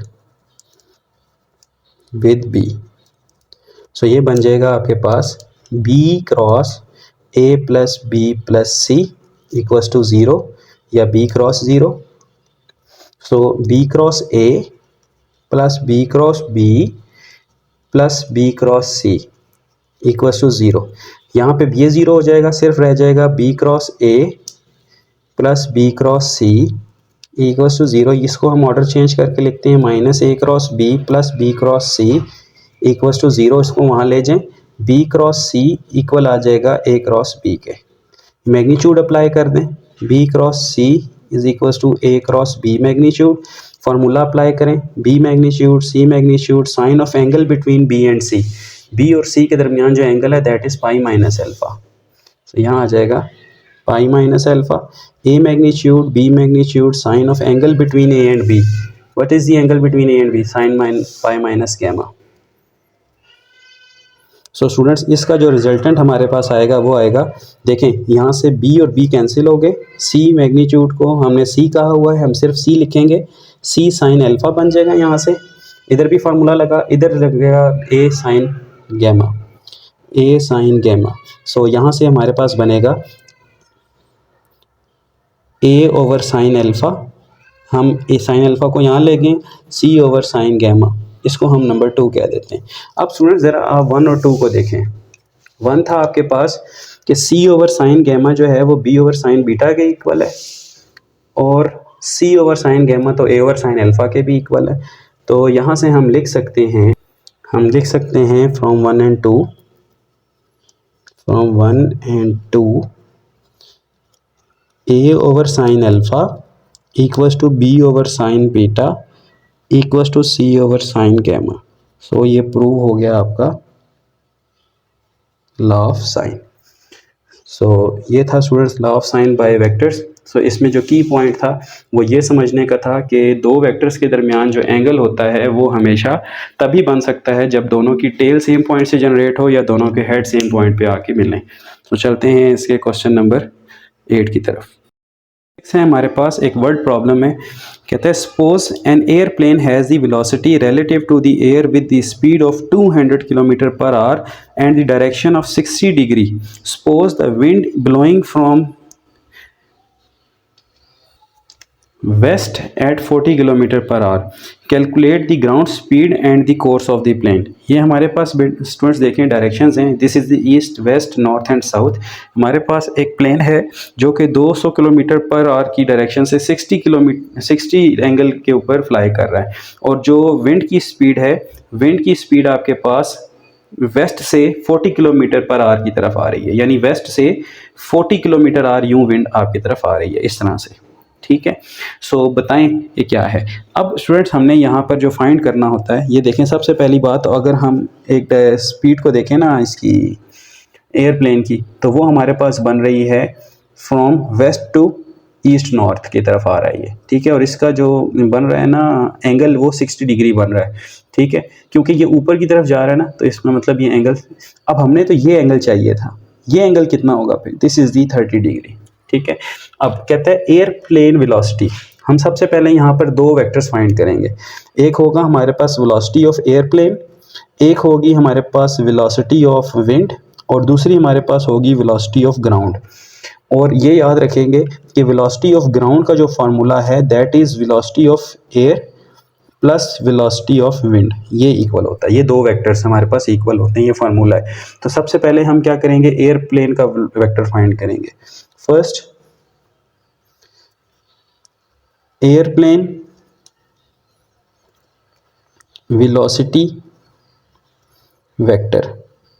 with b. So ये बन जाएगा आपके पास b cross a plus b plus c equals to 0 या b cross 0। So b cross a plus b cross b plus b cross c equals to 0। यहाँ पे ये 0 हो जाएगा, सिर्फ रह जाएगा b cross a plus b cross c equals to 0। इसको हम ऑर्डर चेंज करके लिखते हैं minus a cross b plus b cross c equals to 0। इसको वहाँ ले जाएं, बी क्रॉस सी इक्वल आ जाएगा ए क्रॉस बी के। मैग्नीट्यूड अप्लाई कर दें, b cross c is equals to a cross b magnitude. Formula apply करें, b magnitude c magnitude sine of angle between B and C. B और C के दरमियान जो एंगल है that is pi minus alpha. तो यहाँ आ जाएगा pi minus alpha. A magnitude B magnitude sine of angle between A and B. What is the angle between A and B? Sine pi minus gamma. So students इसका जो resultant हमारे पास आएगा वो आएगा, देखें यहाँ से b और b कैंसिल हो गए, c मैग्नीट्यूड को हमने c कहा हुआ है, हम सिर्फ c लिखेंगे, c साइन अल्फ़ा बन जाएगा। यहाँ से इधर भी फार्मूला लगा, इधर लगेगा a sine gamma, a sine gamma. So यहाँ से हमारे पास बनेगा a ओवर साइन अल्फ़ा, हम a साइन अल्फ़ा को यहाँ ले गए, c ओवर साइन गैमा, इसको हम नंबर 2 कह देते हैं। अब स्टूडेंट ज़रा आप 1 और 2 को देखें। 1 था आपके पास कि c ओवर साइन गैमा जो है वो b ओवर साइन बीटा के इक्वल है, और c ओवर साइन गैमा तो a ओवर साइन अल्फ़ा के भी इक्वल है। तो यहाँ से हम लिख सकते हैं from 1 and 2 a over sine alpha equals to b over sine beta equals to c over sine gamma. So ये प्रूव हो गया आपका लॉ ऑफ साइन। सो ये था students law of sine by vectors. So इसमें जो की point था वो ये समझने का था कि दो वेक्टर्स के दरमियान जो एंगल होता है वो हमेशा तभी बन सकता है जब दोनों की टेल सेम पॉइंट से जनरेट हो या दोनों के हेड सेम पॉइंट पे आके मिलें। तो चलते हैं इसके क्वेश्चन नंबर 8 की तरफ। है हमारे पास एक वर्ड प्रॉब्लम है, कहता है suppose an airplane has the velocity relative to the air with the speed of 200 kilometre per hour and the direction of 60 degree. Suppose the wind blowing from west at 40 kilometre per hour, calculate the ground speed and the course of the plane. ये हमारे पास students देखें directions हैं, this is the east west north and south. हमारे पास एक plane है जो कि 200 किलोमीटर पर आवर की डायरेक्शन से 60 एंगल के ऊपर फ्लाई कर रहा है, और जो विंड की स्पीड है, विंड की स्पीड आपके पास वेस्ट से 40 किलोमीटर पर आवर की तरफ आ रही है, यानी वेस्ट से 40 किलोमीटर आवर यूँ विंड आपकी तरफ आ रही है इस तरह से। ठीक है, सो बताएं ये क्या है। अब स्टूडेंट्स हमने यहाँ पर जो फाइंड करना होता है, ये देखें सबसे पहली बात, अगर हम एक स्पीड को देखें ना इसकी एयरप्लेन की, तो वो हमारे पास बन रही है from west to east north की तरफ आ रही है। ठीक है, और इसका जो बन रहा है ना एंगल वो 60 डिग्री बन रहा है। ठीक है, क्योंकि ये ऊपर की तरफ जा रहा है ना, तो इसमें मतलब ये एंगल, अब हमने तो ये एंगल चाहिए था, ये एंगल कितना होगा फिर, दिस इज़ दी 30 डिग्री। ठीक है, अब कहता है एयरप्लेन वेलोसिटी। हम सबसे पहले यहाँ पर दो वेक्टर्स फाइंड करेंगे, एक होगा हमारे पास वेलोसिटी ऑफ एयरप्लेन, एक होगी हमारे पास वेलोसिटी ऑफ विंड, और दूसरी हमारे पास होगी वेलोसिटी ऑफ ग्राउंड। और ये याद रखेंगे कि वेलोसिटी ऑफ ग्राउंड का जो फार्मूला है that is velocity of air plus velocity of wind, ये इक्वल होता है। ये दो वेक्टर्स हमारे पास इक्वल होते हैं, ये फार्मूला है। तो सबसे पहले हम क्या करेंगे, एयरप्लेन का वेक्टर फाइंड करेंगे। First airplane velocity vector.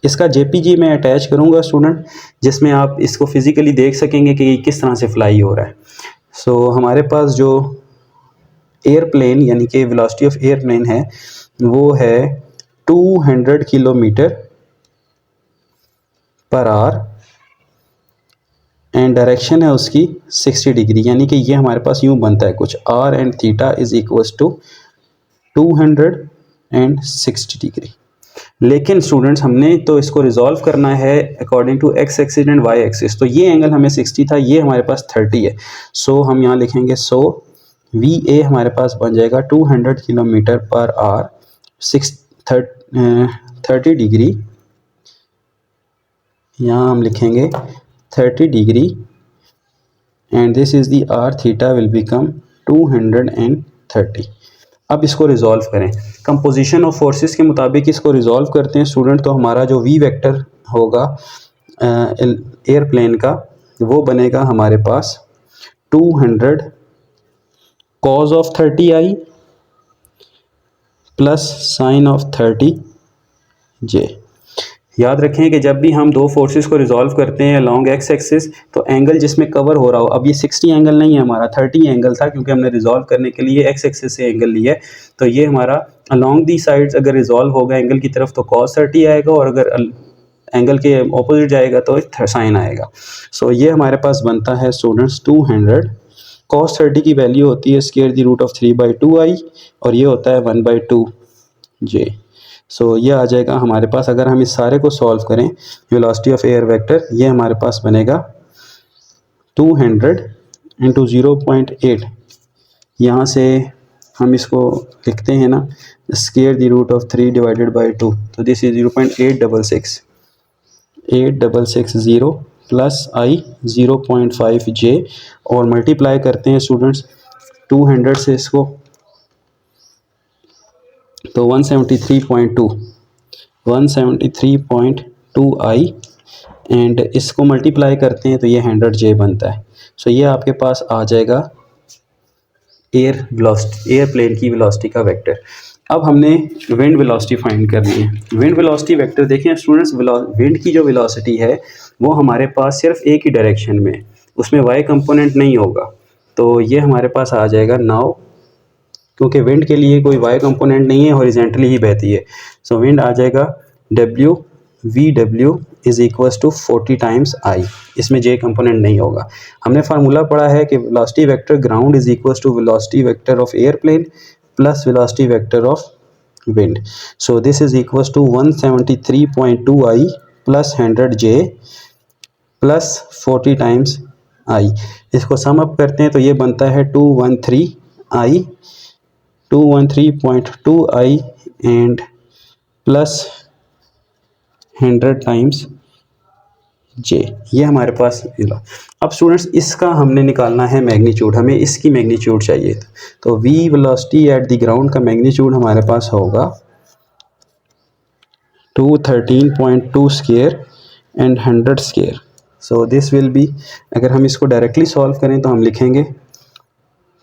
इसका जेपीजी मैं अटैच करूँगा स्टूडेंट, जिसमें आप इसको फिज़िकली देख सकेंगे कि ये किस तरह से फ्लाई हो रहा है। सो हमारे पास जो एयरप्लेन यानी कि वेलोसिटी ऑफ एयरप्लेन है वो है 200 kilometre per hour and direction है उसकी 60 डिग्री, यानी कि ये हमारे पास यूँ बनता है कुछ r and theta is equals to 260 degree. लेकिन स्टूडेंट्स हमने तो इसको रिजॉल्व करना है according to X axis and Y axis. तो ये एंगल हमें 60 था, ये हमारे पास 30 है। सो हम यहाँ लिखेंगे सो वी ए हमारे पास बन जाएगा 200 किलोमीटर पर आवर 30 डिग्री, यहाँ हम लिखेंगे 30 degree and this is the R theta will become 230। अब इसको रिजॉल्व करें कंपोजिशन ऑफ फोर्सेस के मुताबिक, इसको रिजॉल्व करते हैं स्टूडेंट। तो हमारा जो वी वेक्टर होगा एयरप्लेन का वो बनेगा हमारे पास 200 cause of 30 i plus sine of 30 जे। याद रखें कि जब भी हम दो फोर्सेस को रिजॉल्व करते हैं अलॉन्ग एक्स एक्सिस, तो एंगल जिसमें कवर हो रहा हो, अब ये 60 एंगल नहीं है हमारा, 30 एंगल था, क्योंकि हमने रिजॉल्व करने के लिए एक्स एक्सिस से एंगल लिया है। तो ये हमारा अलॉन्ग दी साइड्स अगर रिजॉल्व होगा एंगल की तरफ तो cos 30 आएगा, और अगर एंगल के ऑपोजिट जाएगा तो साइन आएगा। सो ये हमारे पास बनता है स्टूडेंट्स 200 cos 30 की वैल्यू होती है square the root of 3/2i और ये होता है 1/2j। सो ये आ जाएगा हमारे पास। अगर हम इस सारे को सॉल्व करें वेलोसिटी ऑफ एयर वेक्टर, ये हमारे पास बनेगा 200 इंटू 0.8, यहाँ से हम इसको लिखते हैं ना स्क्वायर दी रूट ऑफ 3/2, तो this is 0.866 plus I 0.5j और मल्टीप्लाई करते हैं स्टूडेंट्स 200 से इसको, तो 173.2 आई एंड इसको मल्टीप्लाई करते हैं तो ये 100j बनता है। सो ये आपके पास आ जाएगा एयरप्लेन की वेलोसिटी का वेक्टर। अब हमने विंड वेलोसिटी फाइंड करनी है। विंड वेलोसिटी वेक्टर देखें स्टूडेंट्स, विंड की जो वेलोसिटी है वो हमारे पास सिर्फ एक ही डायरेक्शन में, उसमें वाई कंपोनेंट नहीं होगा। तो ये हमारे पास आ जाएगा नाउ, क्योंकि विंड के लिए कोई वाई कंपोनेंट नहीं है, हॉरिजेंटली ही बहती है। सो विंड आ जाएगा WVW is equals to 40 times I, इसमें जे कंपोनेंट नहीं होगा। हमने फार्मूला पढ़ा है कि velocity vector ground is equals to velocity vector of airplane plus velocity vector of wind. So this is equals to 173.2 I plus 100j plus 40 times I. इसको sum up करते हैं तो ये बनता है 213.2 आई एंड प्लस 100 टाइम्स जे, ये हमारे पास। अब स्टूडेंट्स इसका हमने निकालना है मैग्नीट्यूड, हमें इसकी मैग्नीट्यूड चाहिए। तो v velocity at the ground का मैग्नीट्यूड हमारे पास होगा 213.2 square and 100 square. So this will B, अगर हम इसको डायरेक्टली सॉल्व करें तो हम लिखेंगे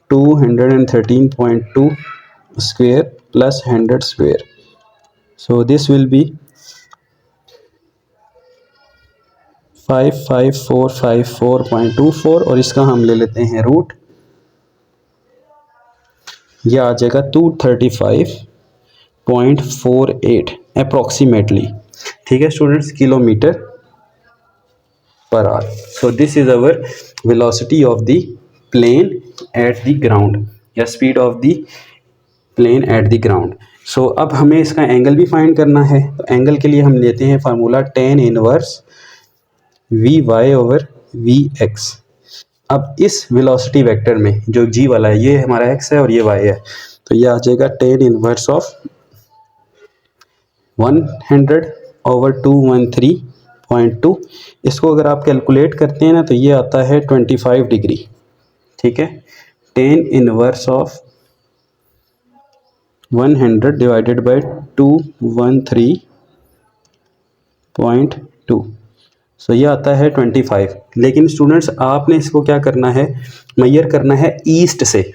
213.2 square plus 100 square. So this will B 55454.24 और इसका हम ले लेते हैं रूट, यह आ जाएगा 235.48 अप्रॉक्सीमेटली। ठीक है students, kilometre per hour. So this is our velocity of the plane at the ground या speed of the plane at the ground. So अब हमें इसका एंगल भी फाइंड करना है। तो एंगल के लिए हम लेते हैं formula tan inverse Vy over Vx। अब इस वेलोसिटी वेक्टर में जो g वाला है ये हमारा x है और ये y है, तो ये आ जाएगा tan इनवर्स ऑफ 100 ओवर 213.2। इसको अगर आप कैलकुलेट करते हैं ना तो ये आता है 25 डिग्री। ठीक है, tan inverse of 100 divided by 213.2, सो ये आता है 25। लेकिन स्टूडेंट्स आपने इसको क्या करना है, मेजर करना है ईस्ट से।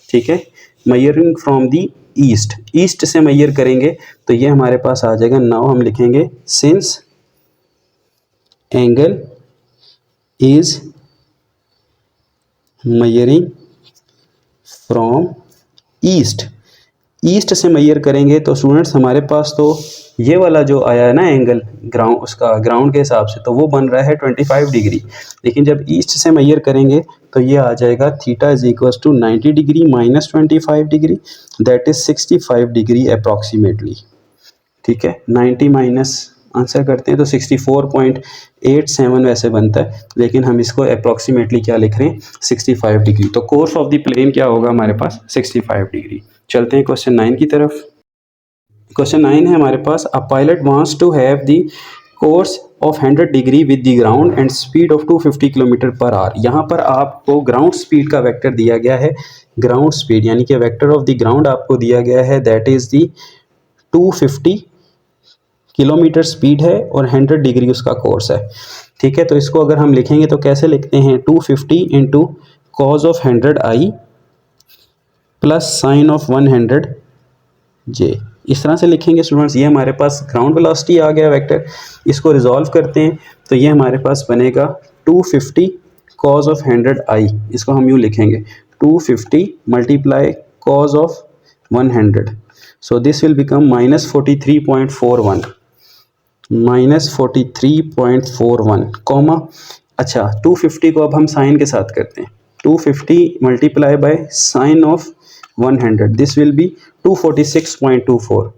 ठीक है, measuring from the east, east से मेजर करेंगे तो ये हमारे पास आ जाएगा, नाउ हम लिखेंगे since angle is measuring from east, east से मेजर करेंगे तो स्टूडेंट्स हमारे पास तो ये वाला जो आया है ना एंगल ग्राउंड, उसका ग्राउंड के हिसाब से तो वो बन रहा है 25 डिग्री, लेकिन जब ईस्ट से मेजर करेंगे तो ये आ जाएगा theta is equals to 90 degree minus 25 degree, that is 65 degree approximately. ठीक है, 90 माइनस आंसर करते हैं तो 64.87 वैसे बनता है, लेकिन हम इसको अप्रॉक्सीमेटली क्या लिख रहे हैं 65 डिग्री। तो कोर्स ऑफ द प्लेन क्या होगा हमारे पास 65 डिग्री। चलते हैं क्वेश्चन 9 की तरफ। क्वेश्चन 9 है हमारे पास, a pilot wants to have the course of 100 degree with the ground and speed of 250 kilometre per hour. यहाँ पर आपको ग्राउंड स्पीड का वेक्टर दिया गया है, ग्राउंड स्पीड यानी कि वेक्टर ऑफ द ग्राउंड आपको दिया गया है, that is the 250 kilometre speed है और 100 डिग्री उसका कोर्स है। ठीक है, तो इसको अगर हम लिखेंगे तो कैसे लिखते हैं, 250 into cos of 100 I plus sine of 100 जे, इस तरह से लिखेंगे स्टूडेंट्स। ये हमारे पास ग्राउंड वेलोसिटी आ गया वेक्टर, इसको रिजॉल्व करते हैं तो ये हमारे पास बनेगा 250 कॉज ऑफ 100 आई, इसको हम यूँ लिखेंगे 250 multiply cause of 100, so this will become minus 43.41 comma, अच्छा 250 को अब हम साइन के साथ करते हैं, 250 multiply by sine of 100, this will B 246.24,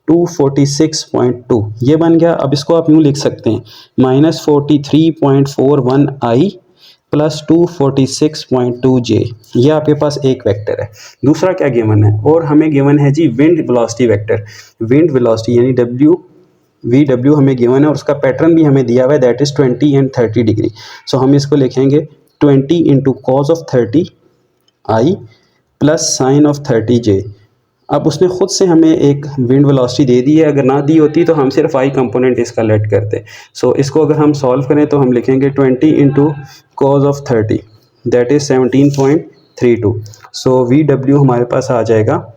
246.2 ये बन गया। अब इसको आप यूँ लिख सकते हैं माइनस 43.41 आई प्लस 246.2 जे, ये आपके पास एक वेक्टर है। दूसरा क्या गिवन है, और हमें गिवन है जी wind velocity vector, wind velocity यानी VW हमें गिवन है और उसका पैटर्न भी हमें दिया हुआ है, that is 20 and 30 degree. So हम इसको लिखेंगे 20 into cos of 30 i plus sine of 30 j. अब उसने खुद से हमें एक विंड वेलोसिटी दे दी है, अगर ना दी होती तो हम सिर्फ आई कंपोनेंट इसका लेट करते। सो इसको अगर हम सॉल्व करें तो हम लिखेंगे 20 into cos of 30 that is 17.32। So VW हमारे पास आ जाएगा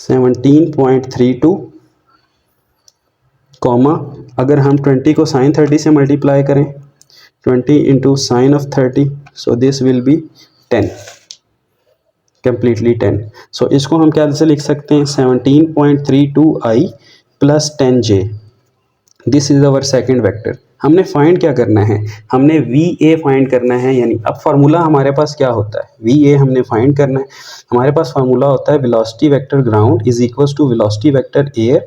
17.32 कॉमा, अगर हम 20 को साइन 30 से मल्टीप्लाई करें 20 into sine of 30, so this will be 10, completely 10। सो इसको हम क्या से लिख सकते हैं 17.32 i plus 10 j, this is our second vector. हमने फाइंड क्या करना है, हमने VA फाइंड करना है, यानी अब फार्मूला हमारे पास क्या होता है, VA हमने फाइंड करना है। हमारे पास फार्मूला होता है velocity vector ground is equals to velocity vector air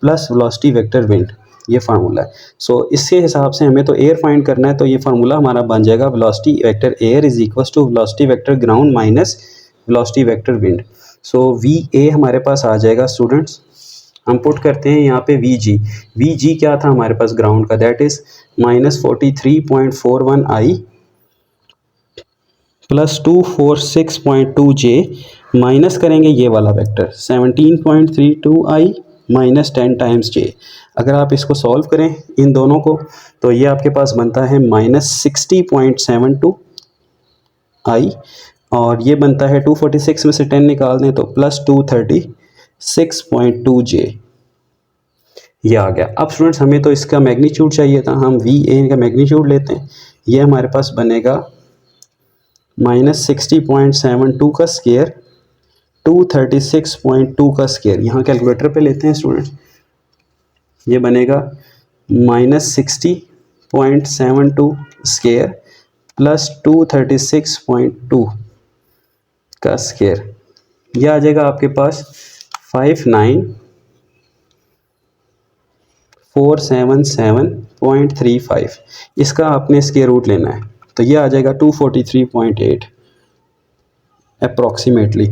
plus velocity vector wind, ये फार्मूला है। सो इसके हिसाब से हमें तो एयर फाइंड करना है, तो ये फार्मूला हमारा बन जाएगा velocity vector air is equals to velocity vector ground minus velocity vector wind. So VA हमारे पास आ जाएगा स्टूडेंट्स, हम पुट करते हैं यहाँ पे VG क्या था हमारे पास ग्राउंड का, that is minus 43.41 I plus 246.2 J, minus करेंगे ये वाला वेक्टर 17.32 आई माइनस 10 टाइम्स जे। अगर आप इसको सॉल्व करें इन दोनों को तो ये आपके पास बनता है माइनस 60.72 आई, और ये बनता है 246 में से 10 निकाल दें तो प्लस 236.2 जे, ये आ गया। अब स्टूडेंट्स हमें तो इसका मैग्नीट्यूड चाहिए था, हम VA का मैग्नीट्यूड लेते हैं, ये हमारे पास बनेगा माइनस 60.72 का स्केयर 236.2 का स्केयर, यहाँ कैलकुलेटर पे लेते हैं स्टूडेंट्स, ये बनेगा माइनस 60.72 स्केयर प्लस 236.2 का स्केयर, ये आ जाएगा आपके पास 59477.35, इसका आपने स्क्वायर रूट लेना है तो ये आ जाएगा 243.8 approximately,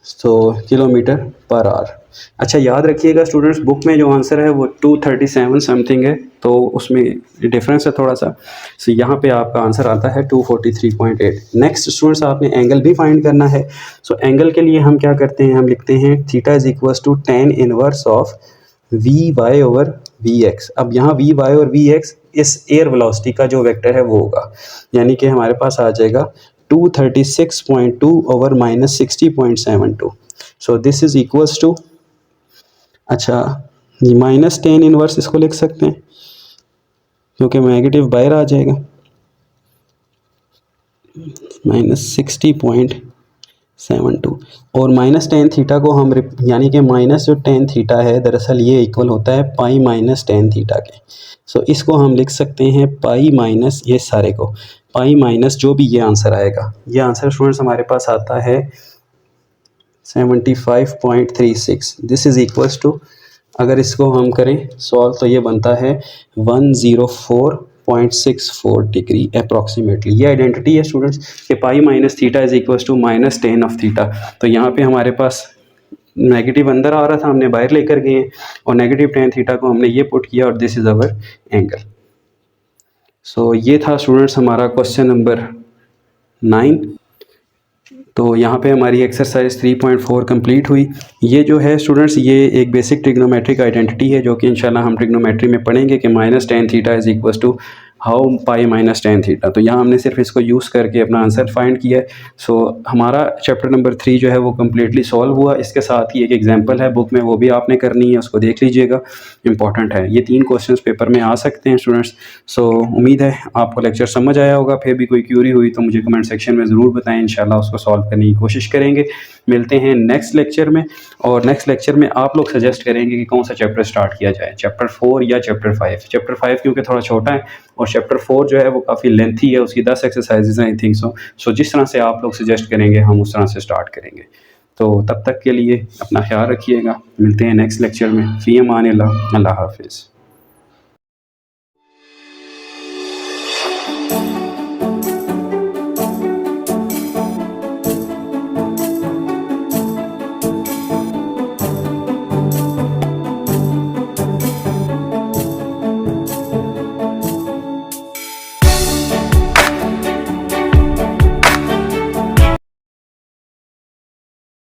so kilometre per our. अच्छा याद रखिएगा स्टूडेंट्स, बुक में जो आंसर है वो 237 समथिंग है, तो उसमें डिफरेंस है थोड़ा सा, सो यहाँ पे आपका आंसर आता है 243.8। नेक्स्ट स्टूडेंट्स आपने एंगल भी फाइंड करना है। सो एंगल के लिए हम क्या करते हैं, हम लिखते हैं theta is equals to tan inverse of VY over VX। अब यहाँ VY और VX इस एयर वेलोसिटी का जो वेक्टर है वो होगा, यानी कि हमारे पास आ जाएगा 236.2 over minus 60.72. So this is equals to, अच्छा माइनस टेन इनवर्स इसको लिख सकते हैं क्योंकि नेगेटिव बाहर आ जाएगा, -60.72 और माइनस टेन थीटा को हम यानी कि माइनस जो टेन थीटा है दरअसल ये इक्वल होता है पाई माइनस टेन थीटा के। सो इसको हम लिख सकते हैं पाई माइनस, ये सारे को पाई माइनस जो भी ये आंसर आएगा, ये आंसर स्टूडेंट्स हमारे पास आता है 75.36। दिस इज़ इक्वल्स टू, अगर इसको हम करें सॉल्व तो ये बनता है 104.64 डिग्री अप्रॉक्सीमेटली। ये आइडेंटिटी है स्टूडेंट्स कि pi minus theta is equals to minus tan of theta. तो यहाँ पे हमारे पास नेगेटिव अंदर आ रहा था, हमने बाहर लेकर गए और नेगेटिव टेन थीटा को हमने ये पुट किया और दिस इज़ अवर एंगल। सो ये था स्टूडेंट्स हमारा क्वेश्चन नंबर 9। तो यहाँ पे हमारी एक्सरसाइज 3.4 कंप्लीट हुई। ये जो है स्टूडेंट्स ये एक बेसिक ट्रिग्नोमेट्रिक आइडेंटिटी है जो कि इंशाल्लाह हम ट्रिग्नोमेट्री में पढ़ेंगे कि minus tan theta is equal to how pi minus tan theta. तो यहाँ हमने सिर्फ इसको यूज़ करके अपना आंसर फाइंड किया है। सो हमारा चैप्टर नंबर 3 जो है वो कम्प्लीटली सॉल्व हुआ। इसके साथ ही एक एग्जाम्पल है बुक में, वो भी आपने करनी है, उसको देख लीजिएगा, इंपॉर्टेंट है। ये 3 क्वेश्चन पेपर में आ सकते हैं स्टूडेंट्स। सो उम्मीद है आपको लेक्चर समझ आया होगा। फिर भी कोई क्यूरी हुई तो मुझे कमेंट सेक्शन में ज़रूर बताएं, इंशाल्लाह उसको सॉल्व करने की कोशिश करेंगे। मिलते हैं नेक्स्ट लेक्चर में, और नेक्स्ट लेक्चर में आप लोग सजेस्ट करेंगे कि कौन सा चैप्टर स्टार्ट किया जाए, चैप्टर 4 या चैप्टर 5। चैप्टर 5 क्योंकि थोड़ा छोटा है और चैप्टर 4 जो है वो काफ़ी लेंथी है, उसकी 10 एक्सरसाइजेज हैं आई थिंक सो जिस तरह से आप लोग सजेस्ट करेंगे हम उस तरह से स्टार्ट करेंगे। तो तब तक के लिए अपना ख्याल रखिएगा, मिलते हैं नेक्स्ट लेक्चर में। फ़ी अमान अल्लाह, अल्लाह हाफिज़।